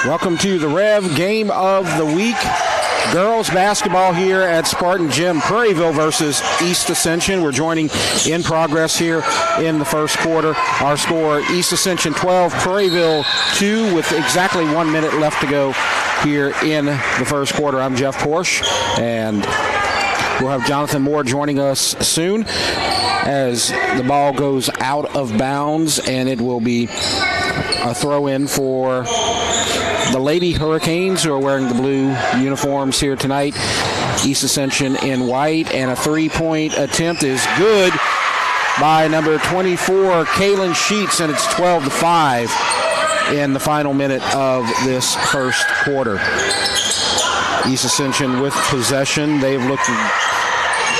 Welcome to the Rev Game of the Week. Girls basketball here at Spartan Gym. Prairieville versus East Ascension. We're joining in progress here in the first quarter. Our score, East Ascension 12, Prairieville 2, with exactly 1 minute left to go here in the first quarter. I'm Jeff Porsche, and we'll have Jonathan Moore joining us soon as the ball goes out of bounds, and it will be a throw-in for the Lady Hurricanes, who are wearing the blue uniforms here tonight. East Ascension in white, and a three-point attempt is good by number 24, Kaylin Sheets, and it's 12-5 in the final minute of this first quarter. East Ascension with possession. They've looked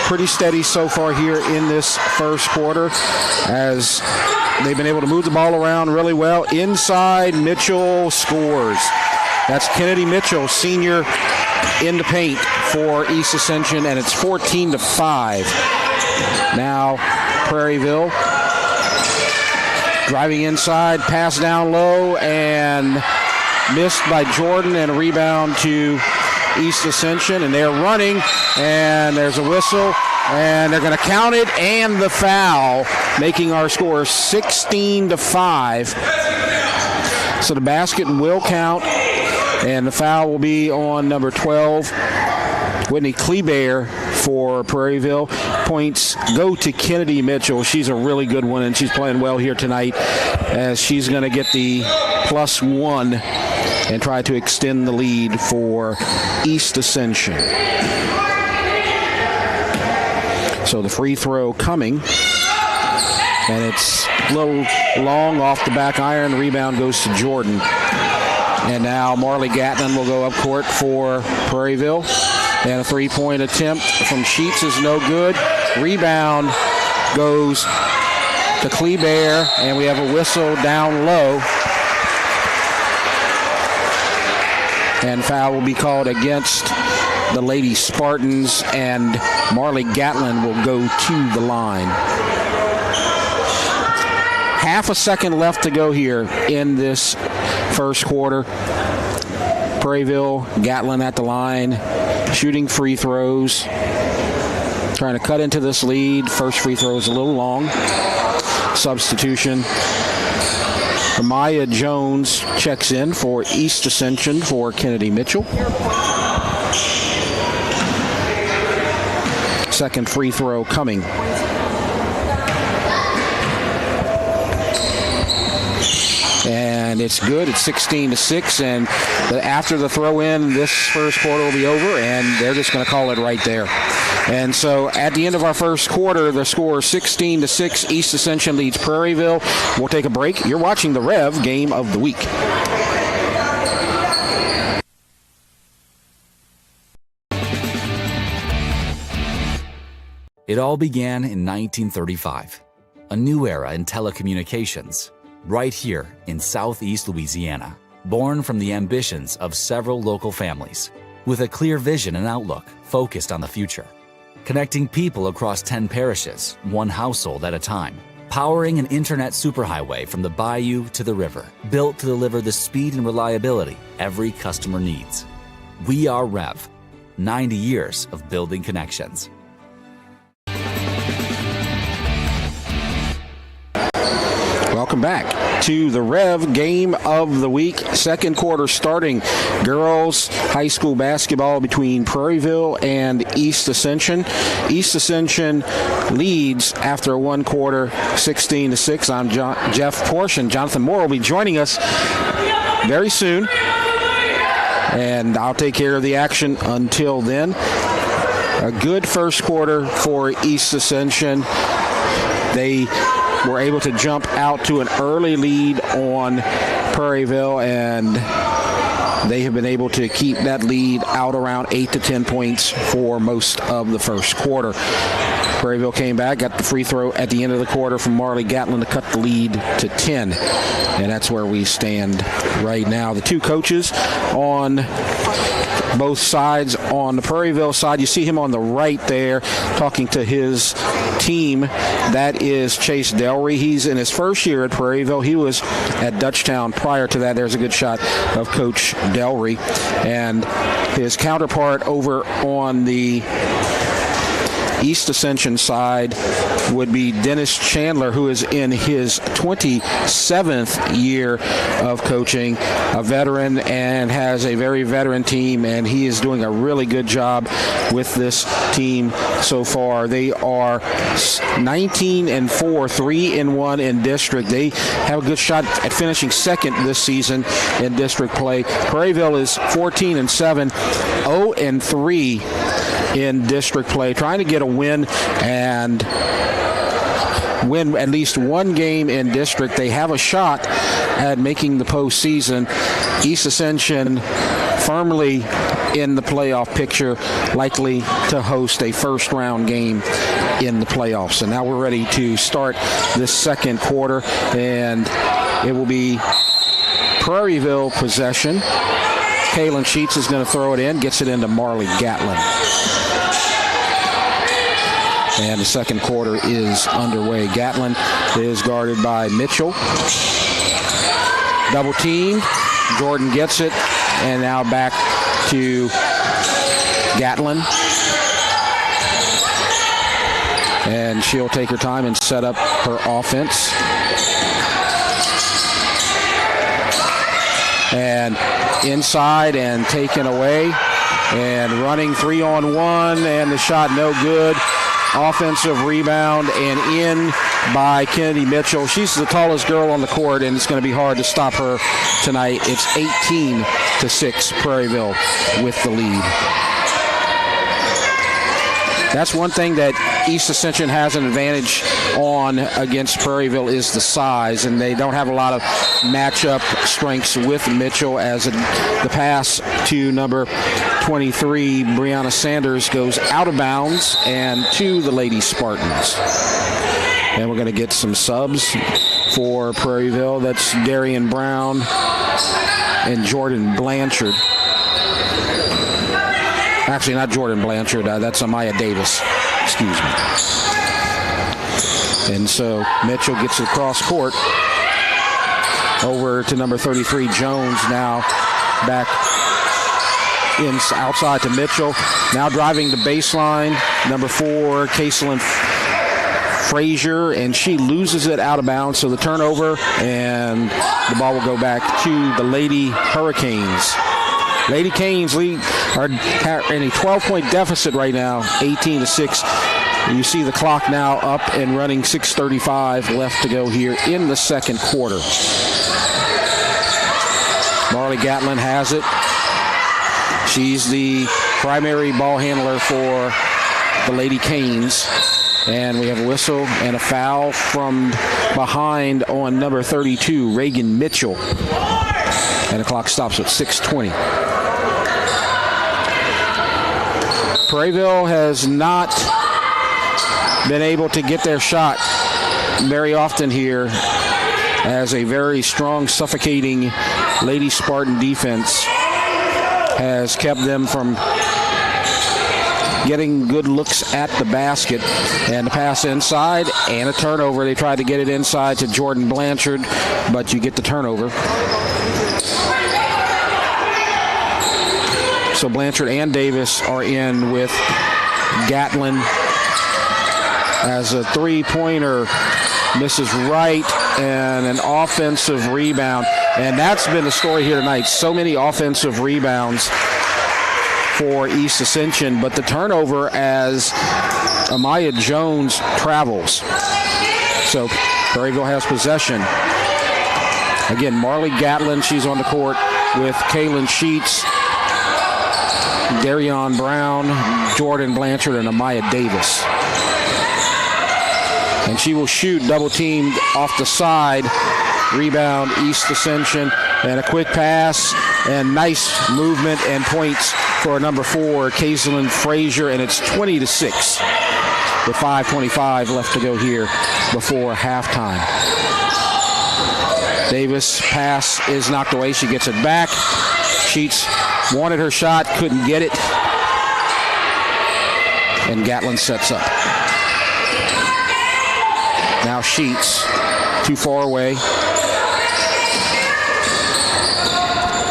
pretty steady so far here in this first quarter as they've been able to move the ball around really well. Inside, Mitchell scores. That's Kennedy Mitchell, senior, in the paint for East Ascension, and it's 14-5. Now, Prairieville driving inside, pass down low, and missed by Jordan, and a rebound to East Ascension, and they're running, and there's a whistle, and they're going to count it, and the foul, making our score 16-5. So the basket will count, and the foul will be on number 12, Whitney Kleber for Prairieville. Points go to Kennedy Mitchell. She's a really good one, and she's playing well here tonight as she's going to get the +1 and try to extend the lead for East Ascension. So the free throw coming, and it's a little long off the back iron. The rebound goes to Jordan. And now Marley Gatlin will go up court for Prairieville. And a three-point attempt from Sheets is no good. Rebound goes to Kleber, and we have a whistle down low. And foul will be called against the Lady Spartans, and Marley Gatlin will go to the line. Half a second left to go here in this first quarter. Prairieville, Gatlin at the line, shooting free throws, trying to cut into this lead. First free throw is a little long. Substitution. Maya Jones checks in for East Ascension for Kennedy Mitchell. Second free throw coming. And it's good. It's 16-6, and after the throw-in, this first quarter will be over, and they're just going to call it right there. And so at the end of our first quarter, the score is 16-6. East Ascension leads Prairieville. We'll take a break. You're watching the Rev Game of the Week. It all began in 1935, a new era in telecommunications, right here in Southeast Louisiana, born from the ambitions of several local families, with a clear vision and outlook focused on the future, connecting people across 10 parishes, one household at a time, powering an internet superhighway from the bayou to the river, built to deliver the speed and reliability every customer needs. We are REV, 90 years of building connections. Welcome back to the Rev Game of the Week. Second quarter starting. Girls high school basketball between Prairieville and East Ascension. East Ascension leads after one quarter, 16-6. I'm Jeff Porsche, and Jonathan Moore will be joining us very soon. And I'll take care of the action until then. A good first quarter for East Ascension. They were able to jump out to an early lead on Prairieville, and they have been able to keep that lead out around 8 to 10 points for most of the first quarter. Prairieville came back, got the free throw at the end of the quarter from Marley Gatlin to cut the lead to 10. And that's where we stand right now. The two coaches on both sides. On the Prairieville side, you see him on the right there talking to his team. That is Chase Delry. He's in his first year at Prairieville. He was at Dutchtown prior to that. There's a good shot of Coach Delry. And his counterpart over on the East Ascension side would be Dennis Chandler, who is in his 27th year of coaching, a veteran, and has a very veteran team, and he is doing a really good job with this team so far. They are 19-4, 3-1 in district. They have a good shot at finishing second this season in district play. Prairieville is 14-7, 0-3 in district play, trying to get a win and win at least one game in district. They have a shot at making the postseason. East Ascension firmly in the playoff picture, likely to host a first-round game in the playoffs. And now we're ready to start this second quarter, and it will be Prairieville possession. Kaylin Sheets is going to throw it in, gets it into Marley Gatlin. And the second quarter is underway. Gatlin is guarded by Mitchell. Double team. Jordan gets it. And now back to Gatlin. And she'll take her time and set up her offense. And inside and taken away. And running 3-on-1. And the shot no good. Offensive rebound and in by Kennedy Mitchell. She's the tallest girl on the court, and it's going to be hard to stop her tonight. It's 18-6, Prairieville with the lead. That's one thing that East Ascension has an advantage on against Prairieville is the size, and they don't have a lot of matchup strengths with Mitchell, as the pass to number 23, Brianna Sanders, goes out of bounds and to the Lady Spartans. And we're going to get some subs for Prairieville. That's Darian Brown and Jordan Blanchard. Actually, not Jordan Blanchard. That's Amaya Davis. Excuse me. And so Mitchell gets it across court over to number 33, Jones, now back outside to Mitchell. Now driving the baseline, number 4, Kaislyn Frazier, and she loses it out of bounds. So the turnover, and the ball will go back to the Lady Hurricanes. Lady Canes are in a 12-point deficit right now, 18-6. You see the clock now up and running, 6:35 left to go here in the second quarter. Marley Gatlin has it. She's the primary ball handler for the Lady Canes. And we have a whistle and a foul from behind on number 32, Reagan Mitchell. And the clock stops at 6:20. Prairieville has not been able to get their shot very often here, as a very strong, suffocating Lady Spartan defense has kept them from getting good looks at the basket. And the pass inside and a turnover. They tried to get it inside to Jordan Blanchard, but you get the turnover. So Blanchard and Davis are in with Gatlin as a three-pointer misses right, and an offensive rebound. And that's been the story here tonight. So many offensive rebounds for East Ascension, but the turnover as Amaya Jones travels. So Prairieville has possession. Again, Marley Gatlin, she's on the court with Kaylin Sheets, Darian Brown, Jordan Blanchard, and Amaya Davis. And she will shoot, double teamed off the side. Rebound, East Ascension, and a quick pass, and nice movement and points for number 4, Kaislyn Frazier, and it's 20-6. with 5:25 left to go here before halftime. Davis' pass is knocked away. She gets it back. Sheets wanted her shot, couldn't get it. And Gatlin sets up. Now Sheets, too far away.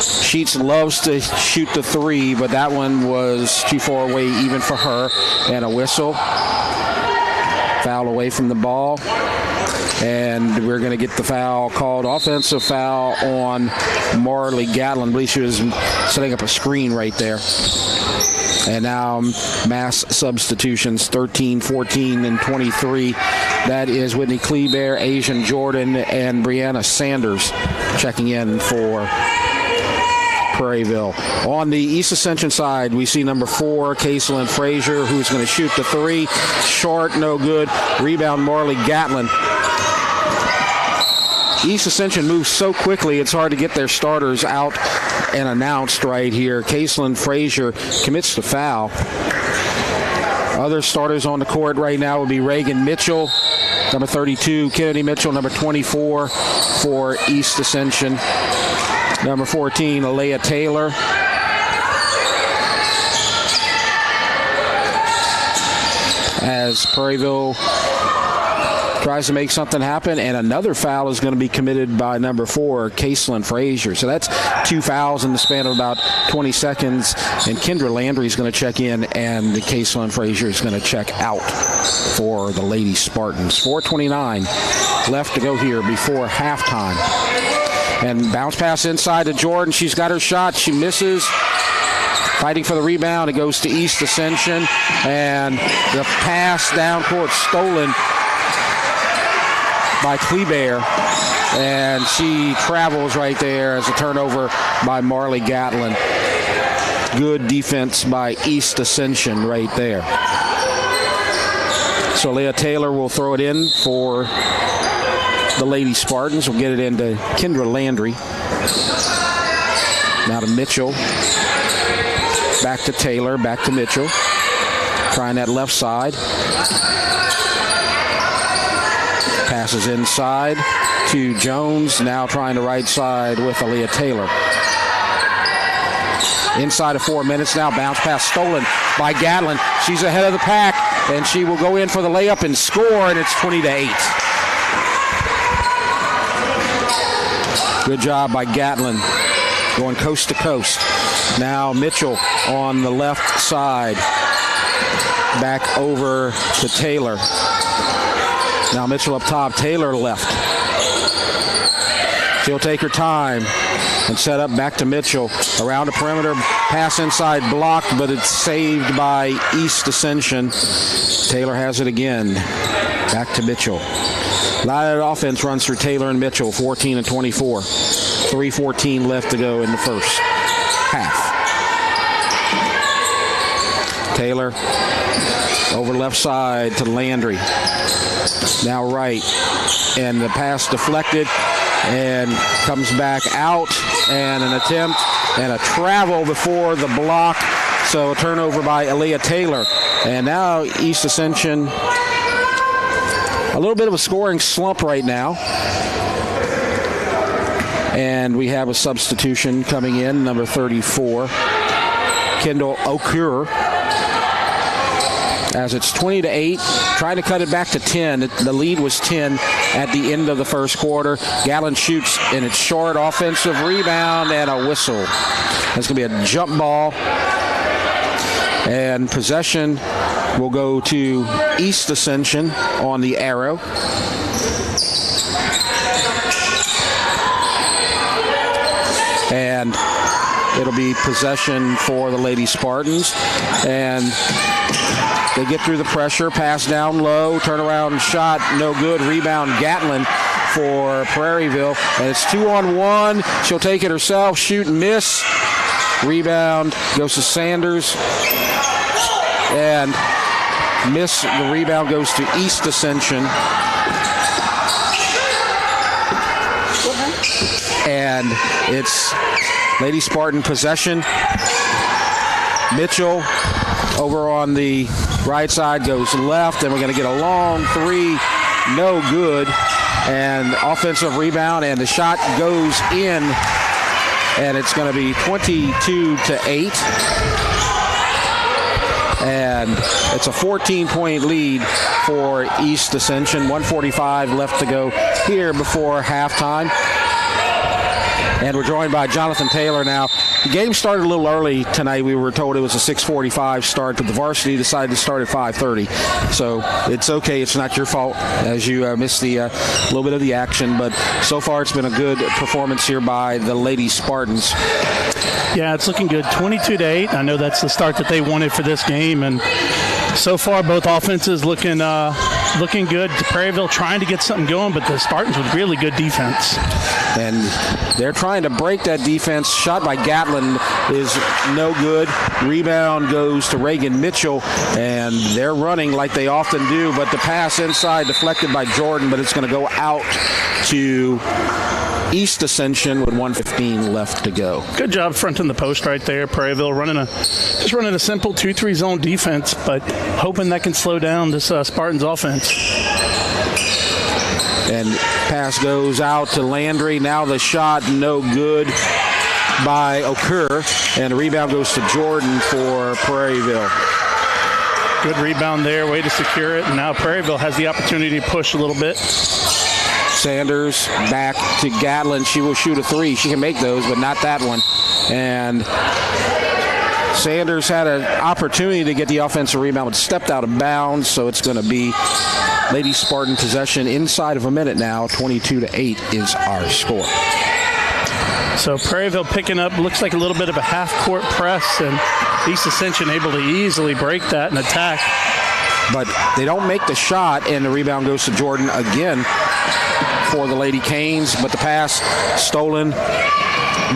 Sheets loves to shoot the three, but that one was too far away even for her. And a whistle. Foul away from the ball. And we're going to get the foul called, offensive foul on Marley Gatlin. I believe she was setting up a screen right there. And now mass substitutions, 13, 14, and 23. That is Whitney Kleber, Asian Jordan, and Brianna Sanders checking in for Prairieville. On the East Ascension side, we see number 4, Kaislyn Frazier, who's going to shoot the three. Short, no good. Rebound, Marley Gatlin. East Ascension moves so quickly, it's hard to get their starters out and announced right here. Kaislyn Frazier commits the foul. Other starters on the court right now would be Reagan Mitchell, number 32, Kennedy Mitchell, number 24 for East Ascension. Number 14, Alea Taylor. As Prairieville tries to make something happen, and another foul is going to be committed by number 4, Kaislyn Frazier. So that's 2 fouls in the span of about 20 seconds, and Kendra Landry is going to check in, and Kaislyn Frazier is going to check out for the Lady Spartans. 4:29 left to go here before halftime. And bounce pass inside to Jordan. She's got her shot. She misses. Fighting for the rebound. It goes to East Ascension, and the pass down court stolen by Kleber, and she travels right there as a turnover by Marley Gatlin. Good defense by East Ascension right there. So Leah Taylor will throw it in for the Lady Spartans. We'll get it into Kendra Landry. Now to Mitchell. Back to Taylor, back to Mitchell. Trying that left side. Passes inside to Jones, now trying the right side with Alea Taylor. Inside of 4 minutes now, bounce pass stolen by Gatlin. She's ahead of the pack, and she will go in for the layup and score, and it's 20-8. Good job by Gatlin, going coast to coast. Now Mitchell on the left side, back over to Taylor. Now Mitchell up top, Taylor left. She'll take her time and set up back to Mitchell. Around the perimeter, pass inside blocked, but it's saved by East Ascension. Taylor has it again. Back to Mitchell. A lot of offense runs through Taylor and Mitchell, 14 and 24. 3:14 left to go in the first half. Taylor over left side to Landry. Now right, and the pass deflected and comes back out, and an attempt and a travel before the block. So a turnover by Alea Taylor. And now East Ascension, a little bit of a scoring slump right now. And we have a substitution coming in, number 34, Kendall Okur. As it's 20-8, trying to cut it back to 10. The lead was 10 at the end of the first quarter. Gatlin shoots, and it's short. Offensive rebound and a whistle. That's going to be a jump ball. And possession will go to East Ascension on the arrow. And it'll be possession for the Lady Spartans. And they get through the pressure, pass down low, turn around shot, no good. Rebound Gatlin for Prairieville. And it's 2-on-1. She'll take it herself, shoot and miss. Rebound goes to Sanders. And miss. The rebound goes to East Ascension. And it's Lady Spartan possession. Mitchell over on the Right side goes left, and we're going to get a long three. No good. And offensive rebound, and the shot goes in, and it's going to be 22-8. And it's a 14-point lead for East Ascension. 1:45 left to go here before halftime. And we're joined by Jonathan Taylor now. The game started a little early tonight. We were told it was a 6:45 start, but the varsity decided to start at 5:30. So it's okay. It's not your fault as you missed the little bit of the action. But so far it's been a good performance here by the Lady Spartans. Yeah, it's looking good. 22-8. I know that's the start that they wanted for this game. And so far both offenses looking good. Prairieville trying to get something going, but the Spartans with really good defense. And they're trying to break that defense. Shot by Gatlin is no good. Rebound goes to Reagan Mitchell, and they're running like they often do, but the pass inside deflected by Jordan, but it's going to go out to East Ascension with 1:15 left to go. Good job fronting the post right there. Prairieville running a simple 2-3 zone defense, but hoping that can slow down this Spartans offense. And pass goes out to Landry. Now the shot no good by Okur, and the rebound goes to Jordan for Prairieville. Good rebound there, way to secure it, and now Prairieville has the opportunity to push a little bit. Sanders back to Gatlin. She will shoot a three. She can make those, but not that one. And Sanders had an opportunity to get the offensive rebound, but stepped out of bounds, so it's going to be Lady Spartan possession inside of a minute now. 22-8 is our score. So Prairieville picking up, looks like a little bit of a half-court press, and East Ascension able to easily break that and attack. But they don't make the shot, and the rebound goes to Jordan again for the Lady Canes, but the pass stolen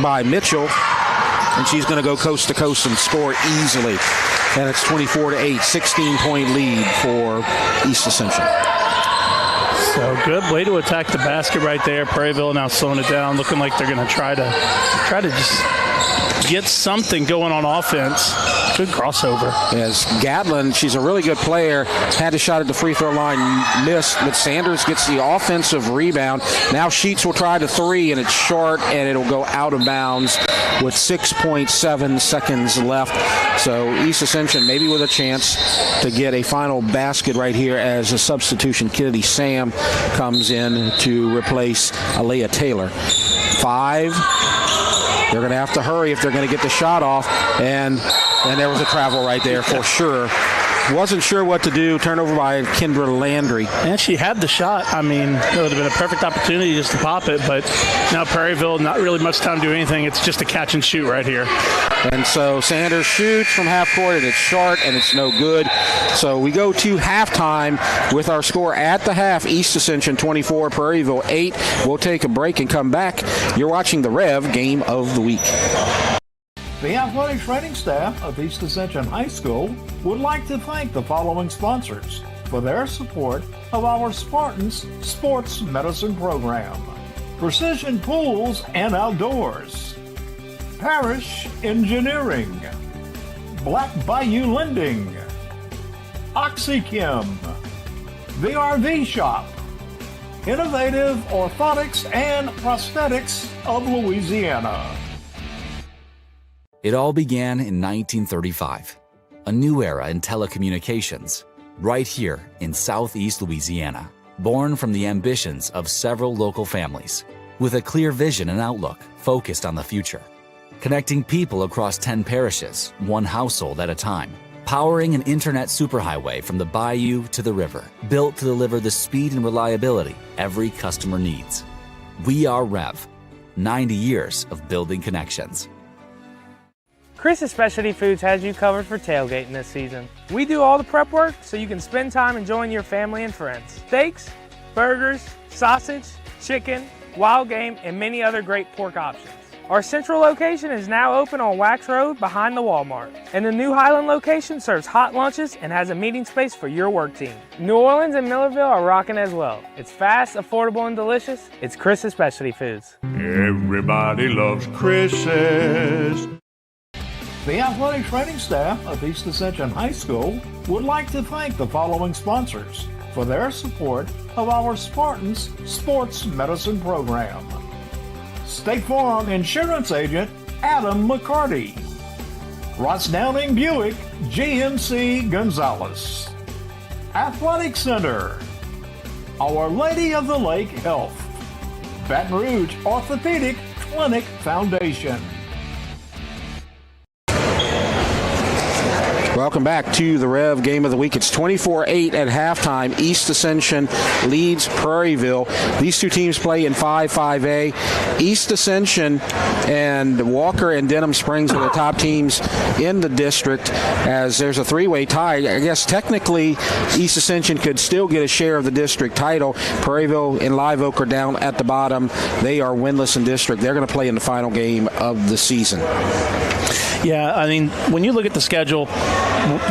by Mitchell, and she's going to go coast to coast and score easily. And it's 24-8, 16-point lead for East Ascension. So good way to attack the basket right there. Prairieville now slowing it down, looking like they're going to try to just get something going on offense. Good crossover. As Gatlin, she's a really good player, had a shot at the free throw line, missed, but Sanders gets the offensive rebound. Now Sheets will try the three, and it's short, and it'll go out of bounds with 6.7 seconds left. So East Ascension maybe with a chance to get a final basket right here as a substitution. Kennedy Sam comes in to replace Alea Taylor. 5. They're going to have to hurry if they're going to get the shot off, and there was a travel right there for sure. Wasn't sure what to do. Turnover by Kendra Landry. And she had the shot. I mean, it would have been a perfect opportunity just to pop it, but now Prairieville, not really much time to do anything. It's just a catch and shoot right here. And so Sanders shoots from half court, and it's short, and it's no good. So we go to halftime with our score at the half. East Ascension 24, Prairieville 8. We'll take a break and come back. You're watching the Rev Game of the Week. The athletic training staff of East Ascension High School would like to thank the following sponsors for their support of our Spartans Sports Medicine Program. Precision Pools and Outdoors, Parish Engineering, Black Bayou Lending, OxyChem, the RV Shop, Innovative Orthotics and Prosthetics of Louisiana. It all began in 1935, a new era in telecommunications, right here in Southeast Louisiana, born from the ambitions of several local families, with a clear vision and outlook focused on the future, connecting people across 10 parishes, one household at a time, powering an internet superhighway from the bayou to the river, built to deliver the speed and reliability every customer needs. We are REV, 90 years of building connections. Chris's Specialty Foods has you covered for tailgating this season. We do all the prep work so you can spend time enjoying your family and friends. Steaks, burgers, sausage, chicken, wild game, and many other great pork options. Our central location is now open on Wax Road behind the Walmart. And the new Highland location serves hot lunches and has a meeting space for your work team. New Orleans and Millerville are rocking as well. It's fast, affordable, and delicious. It's Chris's Specialty Foods. Everybody loves Chris's. The athletic training staff of East Ascension High School would like to thank the following sponsors for their support of our Spartans Sports Medicine Program. State Farm Insurance Agent Adam McCarty. Ross Downing Buick GMC Gonzalez. Athletic Center. Our Lady of the Lake Health. Baton Rouge Orthopedic Clinic Foundation. Welcome back to the Rev Game of the Week. It's 24-8 at halftime. East Ascension leads Prairieville. These two teams play in 5-5A. East Ascension and Walker and Denham Springs are the top teams in the district, as there's a three-way tie. I guess technically East Ascension could still get a share of the district title. Prairieville and Live Oak are down at the bottom. They are winless in district. They're going to play in the final game of the season. Yeah, I mean, when you look at the schedule,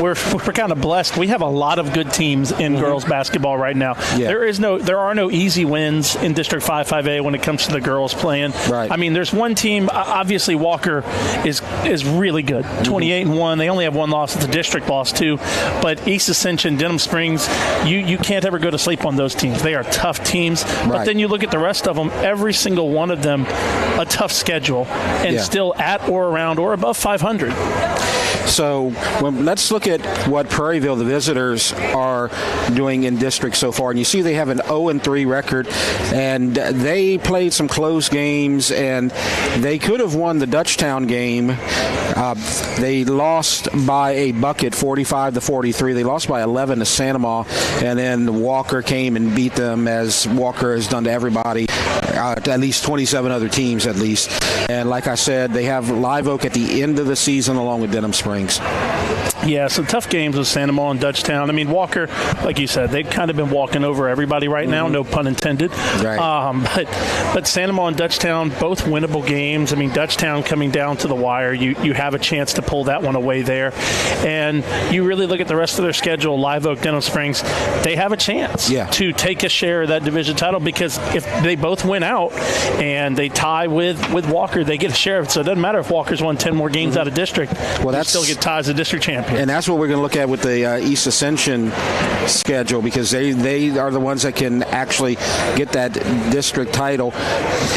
we're kind of blessed. We have a lot of good teams in girls basketball right now. Yeah. There are no easy wins in District 5-5A when it comes to the girls playing. Right. I mean, there's one team. Obviously, Walker is really good. 28-1. They only have one loss. It's a district loss too. But East Ascension, Denham Springs, you can't ever go to sleep on those teams. They are tough teams. Right. But then you look at the rest of them. Every single one of them, a tough schedule, and still at or around or above 500. So let's look at what Prairieville, the visitors, are doing in district so far. And you see they have an 0-3 record, and they played some close games, and they could have won the Dutchtown game. They lost by a bucket, 45-43. They lost by 11 to Sanamaw, and then Walker came and beat them, as Walker has done to everybody, at least 27 other teams at least. And like I said, they have Live Oak at the end of the season along with Denham Springs. Yeah, some tough games with Sanamaw and Dutchtown. I mean, Walker, like you said, they've kind of been walking over everybody right now, no pun intended. Right. But Sanamaw and Dutchtown, both winnable games. I mean, Dutchtown coming down to the wire, you have a chance to pull that one away there. And you really look at the rest of their schedule, Live Oak, Denham Springs, they have a chance to take a share of that division title, because if they both win out and they tie with Walker, they get a share of it. So it doesn't matter if Walker's won 10 more games out of district. Well, they still get ties as a district champion. And that's what we're going to look at with the East Ascension schedule, because they are the ones that can actually get that district title.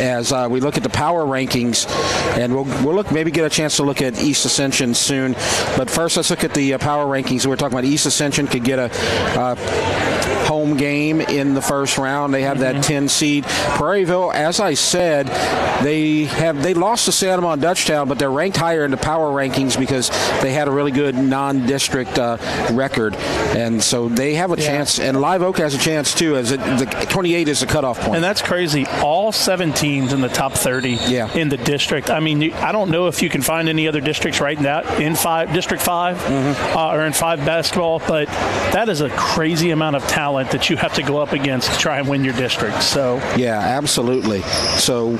As we look at the power rankings, and we'll maybe get a chance to look at East Ascension soon. But first, let's look at the power rankings. We're talking about East Ascension could get a home game in the first round. They have that 10 seed. Prairieville, as I said, they lost to Sanamaw and Dutchtown, but they're ranked higher in the power rankings because they had a really good non-district record, and so they have a chance. And Live Oak has a chance too, as the 28 is the cutoff point. And that's crazy. All 7 teams in the top 30 in the district. I mean, I don't know if you can find any other districts right now in District 5 or in 5 basketball, but that is a crazy amount of talent that you have to go up against to try and win your district. So yeah, absolutely. So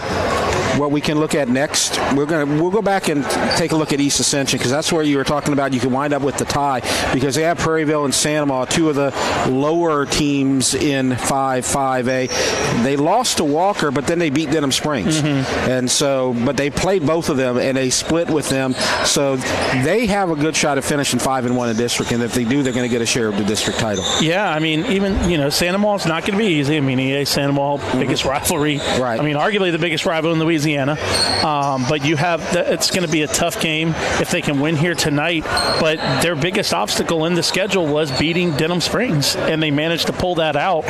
what we can look at next, we'll go back and take a look at East Ascension, because that's where you were talking about you can wind up with the tie, because they have Prairieville and Sanamaw, two of the lower teams in 5-5A. They lost to Walker, but then they beat Denham Springs. And so, but they played both of them, and they split with them. So they have a good shot at finishing 5-1 in district, and if they do, they're going to get a share of the district title. Yeah, I mean, even, Sanamaw's not going to be easy. I mean, Sanamaw, biggest rivalry. Right. I mean, arguably the biggest rival in Louisiana. But it's going to be a tough game if they can win here tonight. But their biggest obstacle in the schedule was beating Denham Springs, and they managed to pull that out.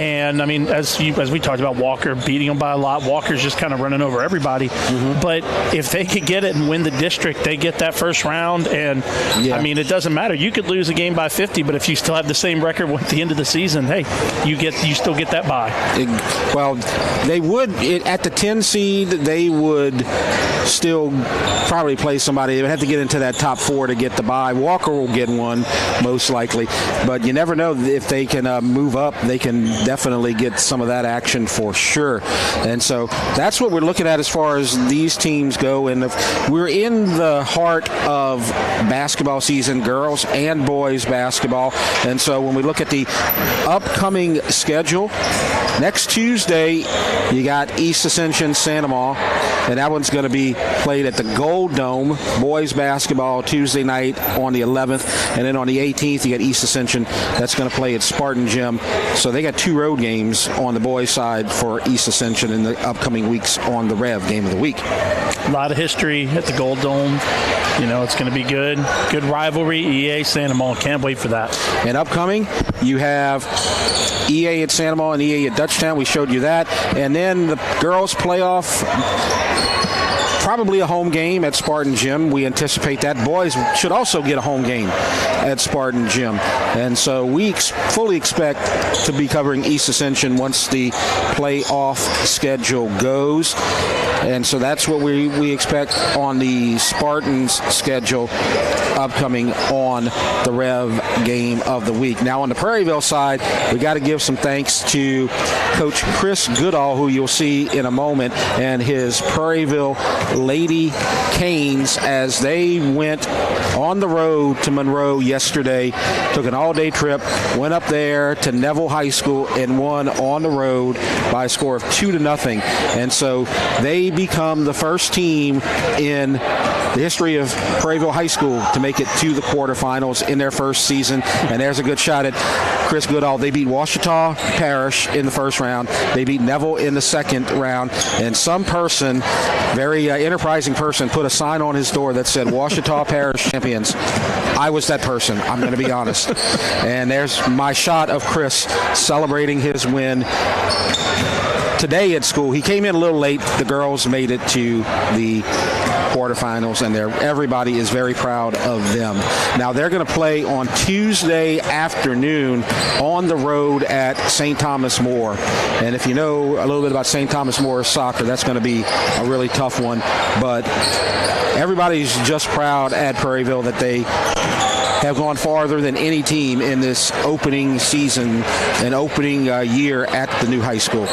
And I mean, as we talked about, Walker beating them by a lot. Walker's just kind of running over everybody. But if they could get it and win the district, they get that first round. And I mean, it doesn't matter. You could lose a game by 50, but if you still have the same record at the end of the season, hey, you still get that bye. Well, they would at the 10 seed. They would still probably play somebody. They would have to get into that top 4 to get the bye. Walker will get one, most likely. But you never know if they can move up. They can definitely get some of that action for sure. And so that's what we're looking at as far as these teams go. And we're in the heart of basketball season, girls and boys basketball. And so when we look at the upcoming schedule, next Tuesday, you got East Ascension, Sanamaw. and that one's going to be played at the Gold Dome. Boys basketball Tuesday night on the 11th, and then on the 18th you got East Ascension. That's going to play at Spartan Gym. So they got 2 road games on the boys' side for East Ascension in the upcoming weeks on the REV Game of the Week. A lot of history at the Gold Dome. You know, it's going to be good. Good rivalry. EA Santa Monica. Can't wait for that. And upcoming, you have EA at Santa Monica and EA at Dutchtown. We showed you that. And then the girls' playoff, probably a home game at Spartan Gym. We anticipate that. Boys should also get a home game at Spartan Gym. And so we fully expect to be covering East Ascension once the playoff schedule goes. And so that's what we expect on the Spartans schedule upcoming on the REV Game of the Week. Now on the Prairieville side, we got to give some thanks to Coach Chris Goodall, who you'll see in a moment, and his Prairieville Lady Canes as they went on the road to Monroe yesterday, took an all-day trip, went up there to Neville High School and won on the road by a score of 2-0. And so they become the first team in the history of Prairieville High School to make it to the quarterfinals in their first season. And there's a good shot at Chris Goodall. They beat Washita Parish in the first round. They beat Neville in the second round. And some person, very enterprising person, put a sign on his door that said Washita Parish champions. I was that person, I'm going to be honest. And there's my shot of Chris celebrating his win today at school. He came in a little late. The girls made it to the quarterfinals, and everybody is very proud of them. Now they're going to play on Tuesday afternoon on the road at St. Thomas More. And if you know a little bit about St. Thomas More soccer, that's going to be a really tough one. But everybody's just proud at Prairieville that they have gone farther than any team in this opening season and opening year at the new high school.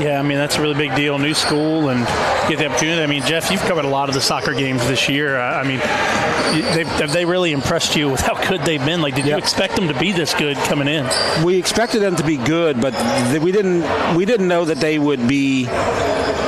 Yeah, I mean, that's a really big deal. New school and get the opportunity. I mean, Jeff, you've covered a lot of the soccer games this year. I mean, have they really impressed you with how good they've been? Like, did you expect them to be this good coming in? We expected them to be good, but we didn't know that they would be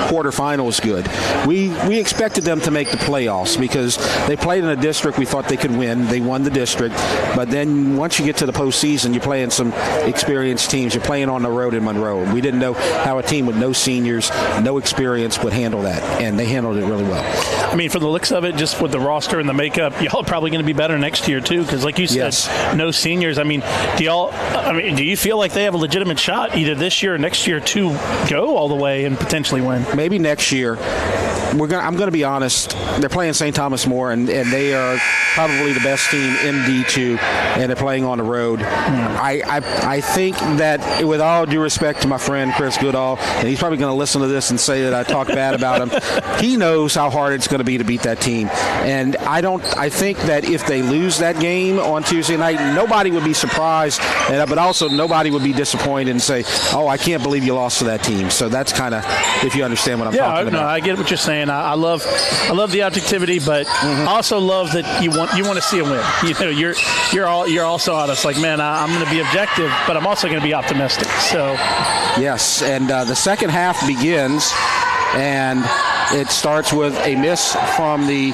quarterfinals good. We expected them to make the playoffs because they played in a district we thought they could win. They won the district, but then once you get to the postseason, you're playing some experienced teams. You're playing on the road in Monroe. We didn't know how a team with no seniors, no experience would handle that, and they handled it really well. I mean, for the looks of it, just with the roster and the makeup, y'all are probably going to be better next year too, because like you said, no seniors. I mean, do you feel like they have a legitimate shot either this year or next year to go all the way and potentially win? Maybe next year. I'm going to be honest. They're playing St. Thomas More, and they are probably the best team in D2, and they're playing on the road. I think that, with all due respect to my friend Chris Goodall, and he's probably going to listen to this and say that I talk bad about him, he knows how hard it's going to be to beat that team. And I think that if they lose that game on Tuesday night, nobody would be surprised, but also nobody would be disappointed and say, oh, I can't believe you lost to that team. So that's kind of, if you understand what I'm talking about. Yeah, I get what you're saying. I love the objectivity, but I also love that you want to see a win. You know, you're also honest. Like, man, I'm going to be objective, but I'm also going to be optimistic. So yes, and the second half begins, and it starts with a miss from the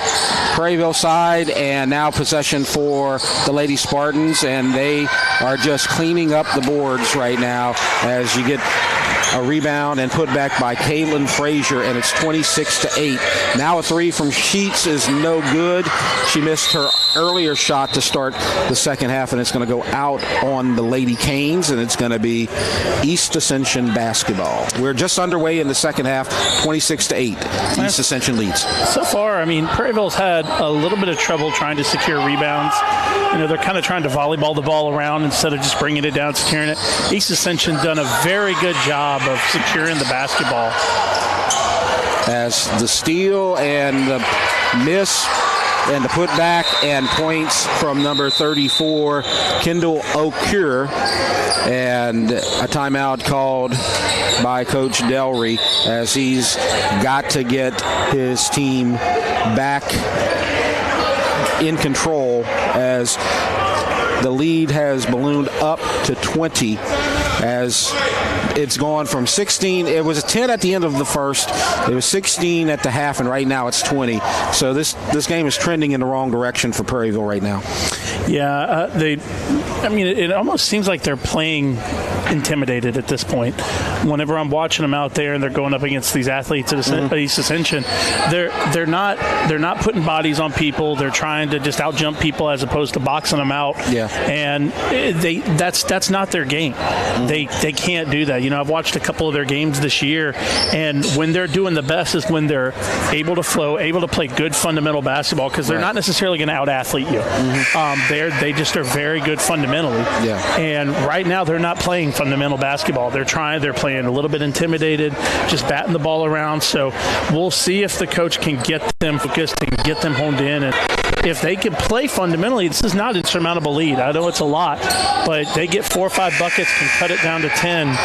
Prairieville side, and now possession for the Lady Spartans, and they are just cleaning up the boards right now as you get a rebound and put back by Caitlin Frazier, and it's 26-8. Now a three from Sheets is no good. She missed her earlier shot to start the second half, and it's going to go out on the Lady Canes, and it's going to be East Ascension basketball. We're just underway in the second half, 26-8. East Ascension leads. So far, I mean, Prairieville's had a little bit of trouble trying to secure rebounds. You know, they're kind of trying to volleyball the ball around instead of just bringing it down, securing it. East Ascension done a very good job of securing the basketball. As the steal and the miss and the putback and points from number 34, Kendall O'Cure, and a timeout called by Coach Delry as he's got to get his team back in control as the lead has ballooned up to 20 as it's gone from 16. It was 10 at the end of the first. It was 16 at the half, and right now it's 20. So this game is trending in the wrong direction for Prairieville right now. Yeah, it almost seems like they're playing intimidated at this point. Whenever I'm watching them out there and they're going up against these athletes at East Ascension, they're not putting bodies on people. They're trying to just out jump people as opposed to boxing them out. Yeah, and that's not their game. They can't do that. I've watched a couple of their games this year, and when they're doing the best is when they're able to flow, able to play good fundamental basketball, because they're not necessarily going to out athlete you. They just are very good fundamentally. Yeah. And right now they're not playing fundamental basketball. They're playing a little bit intimidated, just batting the ball around. So we'll see if the coach can get them focused and get them honed in. And if they can play fundamentally, this is not an insurmountable lead. I know it's a lot, but they get 4 or 5 buckets, can cut it down to 10.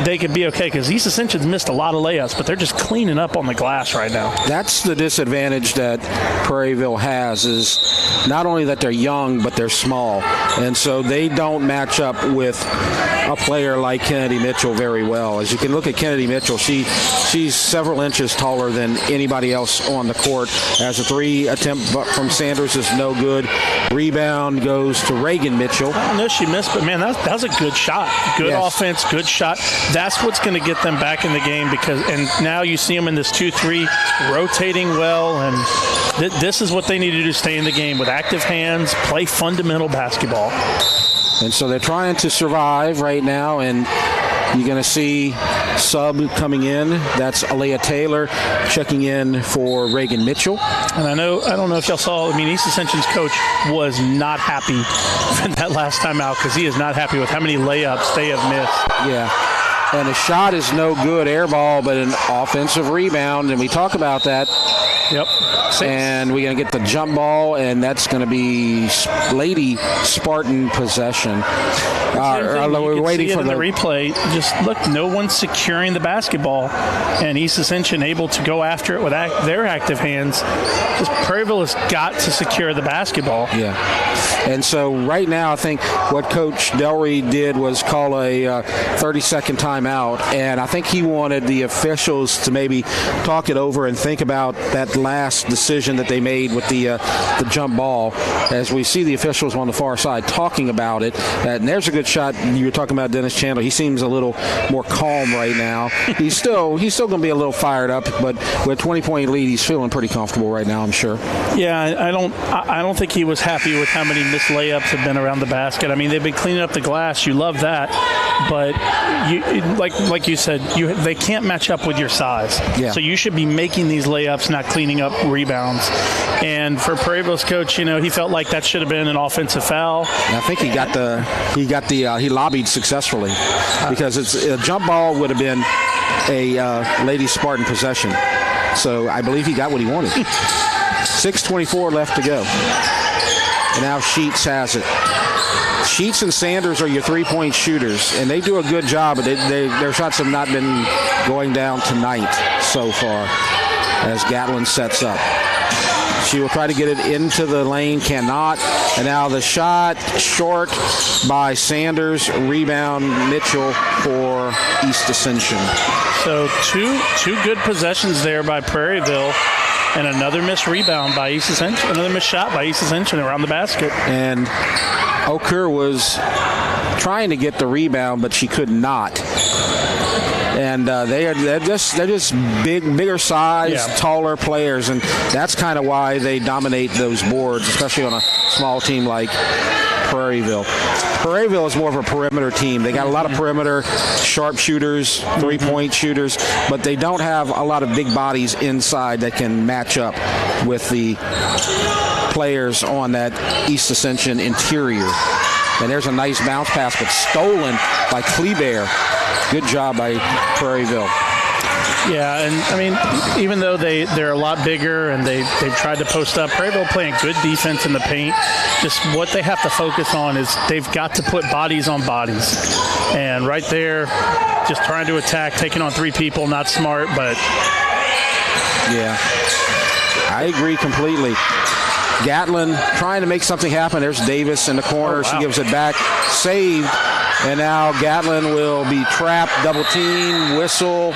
They could be okay, because East Ascension's missed a lot of layups, but they're just cleaning up on the glass right now. That's the disadvantage that Prairieville has, is not only that they're young, but they're small. And so they don't match up with a player like Kennedy Mitchell very well. As you can look at Kennedy Mitchell, she's several inches taller than anybody else on the court. As a 3 attempt from Sanders is no good. Rebound goes to Reagan Mitchell. I don't know if she missed, but man, that was a good shot. Good offense, good shot. That's what's going to get them back in the game, and now you see them in this 2-3 rotating well, and this is what they need to do to stay in the game with active hands, play fundamental basketball. And so they're trying to survive right now, and you're going to see sub coming in. That's Alea Taylor checking in for Reagan Mitchell. And I don't know if y'all saw, East Ascension's coach was not happy that last time out, because he is not happy with how many layups they have missed. Yeah. And the shot is no good, air ball, but an offensive rebound, and we talk about that. Yep. 6. And we're going to get the jump ball, and that's going to be Lady Spartan possession. We're waiting for the replay. Just look, no one's securing the basketball, and East Ascension able to go after it with their active hands. Just Prairieville has got to secure the basketball. Yeah. And so right now, I think what Coach Delry did was call a 30-second timeout, and I think he wanted the officials to maybe talk it over and think about that last decision that they made with the jump ball, as we see the officials on the far side talking about it. And there's a good shot. You were talking about Dennis Chandler. He seems a little more calm right now. He's still going to be a little fired up, but with a 20-point lead, he's feeling pretty comfortable right now, I'm sure. Yeah, I don't think he was happy with how many missed layups have been around the basket. They've been cleaning up the glass. You love that, but like you said, they can't match up with your size. Yeah. So you should be making these layups, not cleaning up rebounds. And for Prairieville's coach, he felt like that should have been an offensive foul. And I think he lobbied successfully, because a jump ball would have been a Lady Spartan possession. So I believe he got what he wanted. 6:24 left to go. And now Sheets has it. Sheets and Sanders are your 3-point shooters, and they do a good job, but their shots have not been going down tonight so far, as Gatlin sets up. She will try to get it into the lane, cannot. And now the shot short by Sanders. Rebound Mitchell for East Ascension. So two good possessions there by Prairieville, and another missed rebound by East Ascension, another missed shot by East Ascension around the basket. And Okur was trying to get the rebound, but she could not. And they're just bigger size, taller players, and that's kind of why they dominate those boards, especially on a small team like Prairieville. Prairieville is more of a perimeter team. They got a lot of perimeter sharpshooters, 3-point shooters, but they don't have a lot of big bodies inside that can match up with the players on that East Ascension interior. And there's a nice bounce pass, but stolen by Kleber. Good job by Prairieville. Yeah, and even though they're a lot bigger and they've tried to post up, Prairieville playing good defense in the paint. Just what they have to focus on is they've got to put bodies on bodies. And right there, just trying to attack, taking on 3 people, not smart, but... Yeah, I agree completely. Gatlin trying to make something happen. There's Davis in the corner. Oh, wow. She gives it back. Saved And now Gatlin will be trapped, double team, whistle.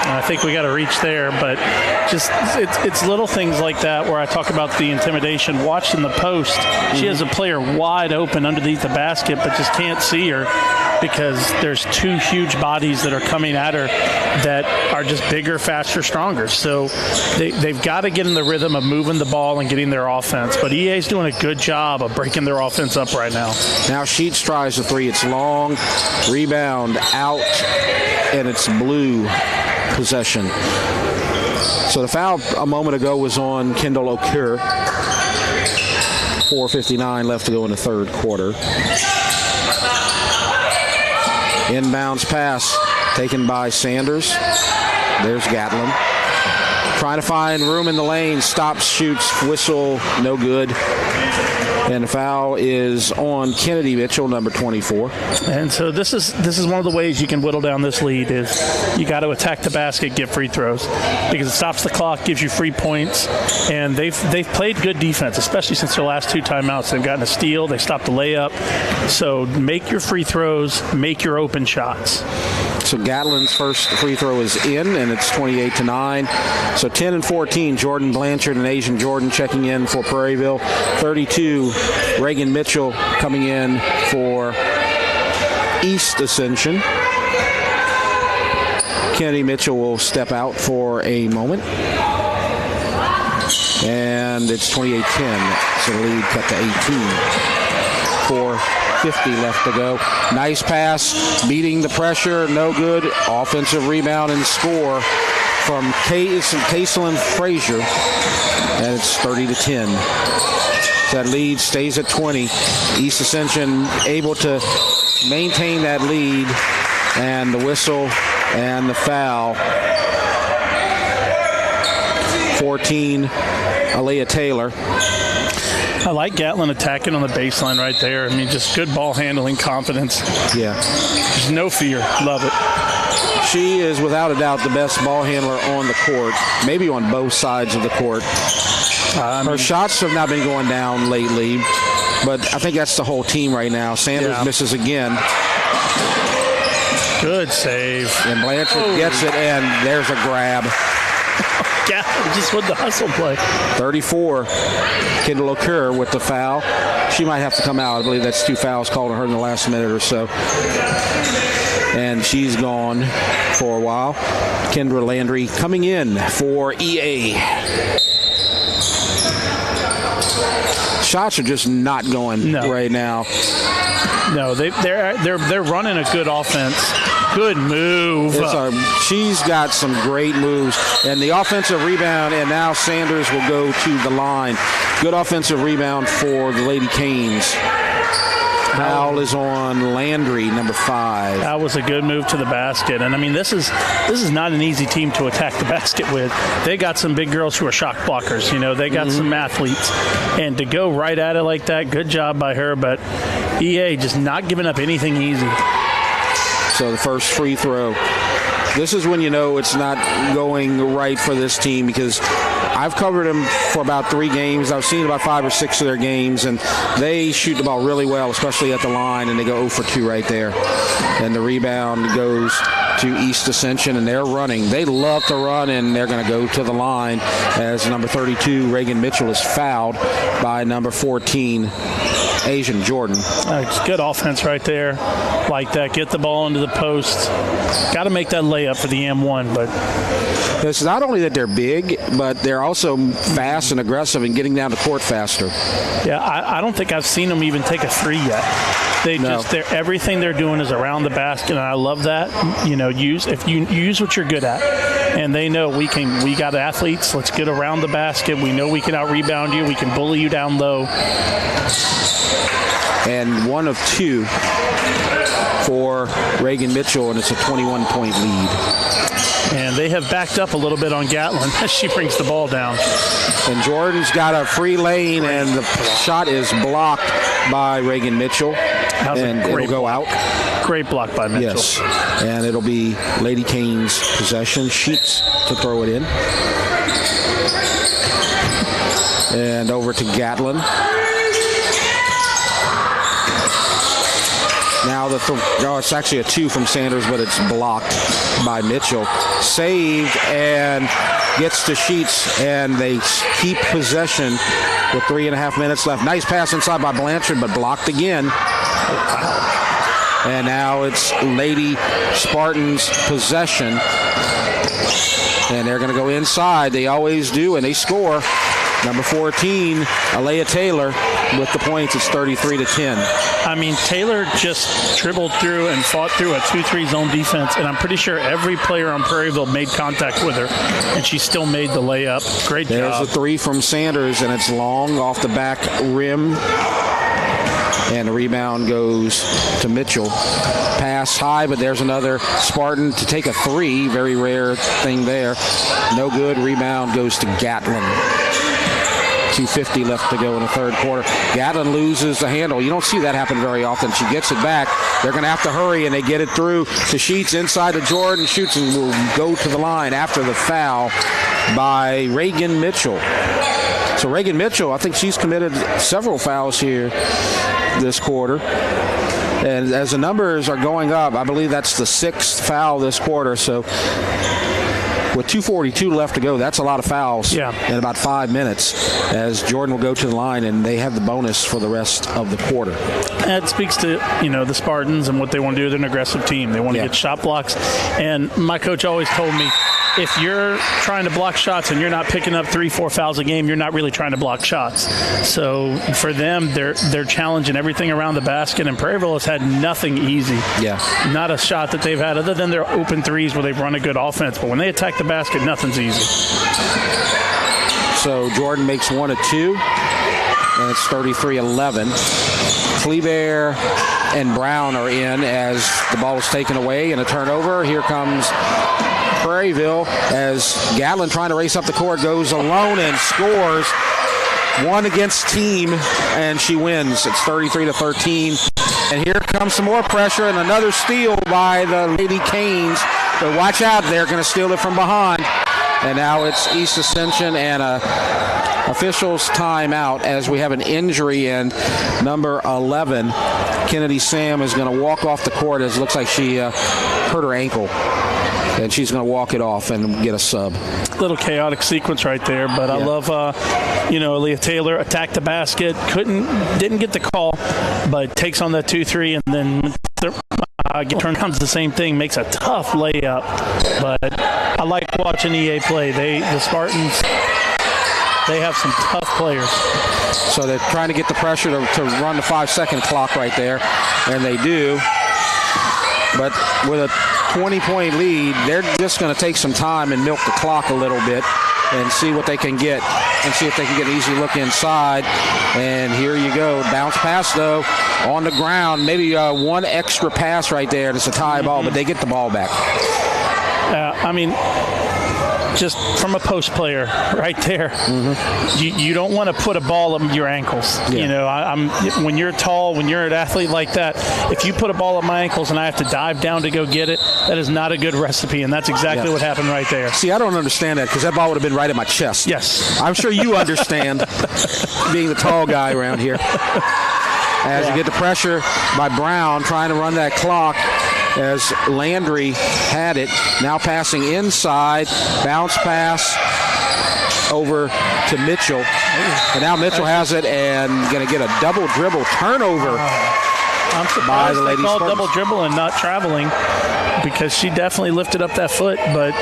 I think we got to reach there, but just it's little things like that where I talk about the intimidation. Watching the post, she has a player wide open underneath the basket, but just can't see her because there's two huge bodies that are coming at her that are just bigger, faster, stronger. So they've got to get in the rhythm of moving the ball and getting their offense. But EA's doing a good job of breaking their offense up right now. Now Sheets tries the three. It's long, rebound out, and it's blue possession. So the foul a moment ago was on Kendall O'Kerr. 4:59 left to go in the third quarter. Inbounds pass taken by Sanders. There's Gatlin. Trying to find room in the lane. Stops, shoots, whistle, no good. And the foul is on Kennedy Mitchell, number 24. And so this is one of the ways you can whittle down this lead is you got to attack the basket, get free throws because it stops the clock, gives you free points, and they've played good defense, especially since their last two timeouts. They've gotten a steal, they stopped the layup. So make your free throws, make your open shots. So Gatlin's first free throw is in, and it's 28-9. So 10 and 14, Jordan Blanchard and Asian Jordan checking in for Prairieville. 32, Reagan Mitchell coming in for East Ascension. Kennedy Mitchell will step out for a moment. And it's 28-10, so the lead cut to 18. 4:50 left to go. Nice pass, beating the pressure, no good. Offensive rebound and score from Caselyn Frazier, and it's 30-10. That lead stays at 20. East Ascension able to maintain that lead, and the whistle and the foul. 14, Aaliyah Taylor. I like Gatlin attacking on the baseline right there. I mean, just good ball handling, confidence. Yeah. There's no fear. Love it. She is without a doubt the best ball handler on the court, maybe on both sides of the court. Her shots have not been going down lately, but I think that's the whole team right now. Sanders misses again. Good save. And Blanchard gets it, and there's a grab. Gatlin just with the hustle play. 34, Kendall O'Kerr with the foul. She might have to come out. I believe that's 2 fouls called on her in the last minute or so. And she's gone for a while. Kendra Landry coming in for EA. Shots are just not going right now. No, they're running a good offense. Good move. She's got some great moves. And the offensive rebound, and now Sanders will go to the line. Good offensive rebound for the Lady Canes. Foul is on Landry, number 5. That was a good move to the basket. And, I mean, this is not an easy team to attack the basket with. They got some big girls who are shot blockers. You know, they got some athletes. And to go right at it like that, good job by her. But EA just not giving up anything easy. So the first free throw. This is when you know it's not going right for this team because I've covered them for about 3 games. I've seen about 5 or 6 of their games, and they shoot the ball really well, especially at the line, and they go 0 for 2 right there. And the rebound goes to East Ascension, and they're running. They love to run, and they're going to go to the line as number 32, Reagan Mitchell, is fouled by number 14, Asian Jordan. It's good offense right there. Like that. Get the ball into the post. Got to make that layup for the M1, but it's not only that they're big, but they're also fast and aggressive and getting down the court faster. Yeah, I don't think I've seen them even take a 3 yet. Everything they're doing is around the basket, and I love that. You know, use what you're good at, and they know we got athletes. Let's get around the basket. We know we can out rebound you. We can bully you down low. And 1 of 2 for Reagan Mitchell, and it's a 21-point lead. And they have backed up a little bit on Gatlin as she brings the ball down. And Jordan's got a free lane, and the shot is blocked by Reagan Mitchell. And it'll go out. Great block by Mitchell. Yes. And it'll be Lady Canes' possession. Sheets to throw it in. And over to Gatlin. Now it's actually a 2 from Sanders, but it's blocked by Mitchell. Saved and gets to Sheets, and they keep possession with 3.5 minutes left. Nice pass inside by Blanchard, but blocked again. And now it's Lady Spartans possession. And they're going to go inside. They always do, and they score. Number 14, Alea Taylor with the points. It's 33-10. I mean, Taylor just dribbled through and fought through a 2-3 zone defense, and I'm pretty sure every player on Prairieville made contact with her, and she still made the layup. Great job. There's a 3 from Sanders, and it's long off the back rim. And the rebound goes to Mitchell. Pass high, but there's another Spartan to take a 3. Very rare thing there. No good. Rebound goes to Gatlin. 2:50 left to go in the third quarter. Gatlin loses the handle. You don't see that happen very often. She gets it back. They're going to have to hurry, and they get it through to Sheets inside to Jordan. Shoots and will go to the line after the foul by Reagan Mitchell. So Reagan Mitchell, I think she's committed several fouls here this quarter. And as the numbers are going up, I believe that's the 6th foul this quarter. So with 2:42 left to go, that's a lot of fouls in about 5 minutes, as Jordan will go to the line, and they have the bonus for the rest of the quarter. That speaks to, the Spartans and what they want to do. They're an aggressive team. They want to get shot blocks. And my coach always told me, if you're trying to block shots and you're not picking up 3-4 fouls a game, you're not really trying to block shots. So for them, they're challenging everything around the basket, and Prairieville has had nothing easy. Yeah. Not a shot that they've had other than their open threes where they've run a good offense. But when they attack the basket, nothing's easy. So Jordan makes 1 of 2, and it's 33-11. Kleber and Brown are in as the ball is taken away, and a turnover. Here comes Prairieville as Gatlin, trying to race up the court, goes alone and scores. 1 against team, and she wins. It's 33-13. And here comes some more pressure and another steal by the Lady Canes. But watch out, they're going to steal it from behind. And now it's East Ascension and officials timeout as we have an injury, and number 11, Kennedy Sam, is going to walk off the court as it looks like she hurt her ankle. And she's going to walk it off and get a sub. Little chaotic sequence right there, but I love, Alea Taylor attacked the basket, didn't get the call, but takes on that 2-3, and then turn comes the same thing, makes a tough layup. But I like watching EA play. The Spartans, they have some tough players. So they're trying to get the pressure to run the 5-second clock right there, and they do. But with a 20-point lead, they're just going to take some time and milk the clock a little bit and see what they can get, and see if they can get an easy look inside. And here you go. Bounce pass, though, on the ground. Maybe one extra pass right there. It's a tie ball, but they get the ball back. Just from a post player right there, you don't want to put a ball at your ankles. When you're tall, when you're an athlete like that, if you put a ball at my ankles and I have to dive down to go get it, that is not a good recipe, and that's exactly what happened right there. See, I don't understand that, because that ball would have been right at my chest. Yes. I'm sure you understand, being the tall guy around here. As you get the pressure by Brown trying to run that clock, as Landry had it, now passing inside, bounce pass over to Mitchell, and now Mitchell has it and going to get a double dribble turnover. I'm surprised they called double dribble and not traveling, because she definitely lifted up that foot, but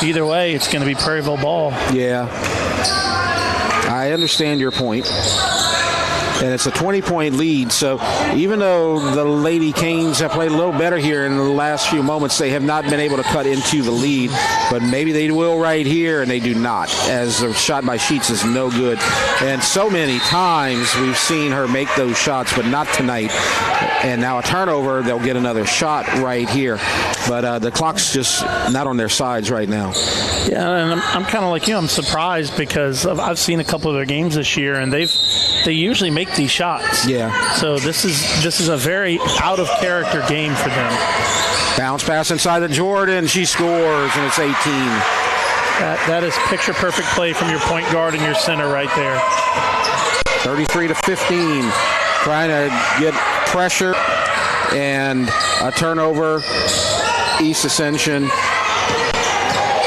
either way, it's going to be Prairieville ball. Yeah, I understand your point. And it's a 20-point lead, so even though the Lady Canes have played a little better here in the last few moments, they have not been able to cut into the lead. But maybe they will right here, and they do not, as the shot by Sheets is no good. And so many times we've seen her make those shots, but not tonight. And now a turnover, they'll get another shot right here. But the clock's just not on their sides right now. Yeah, and I'm kind of like you. I'm surprised, because I've seen a couple of their games this year, and they usually make these shots. Yeah. So this is a very out of character game for them. Bounce pass inside to Jordan. She scores, and it's 18. That is picture perfect play from your point guard and your center right there. 33-15. Trying to get pressure and a turnover. East Ascension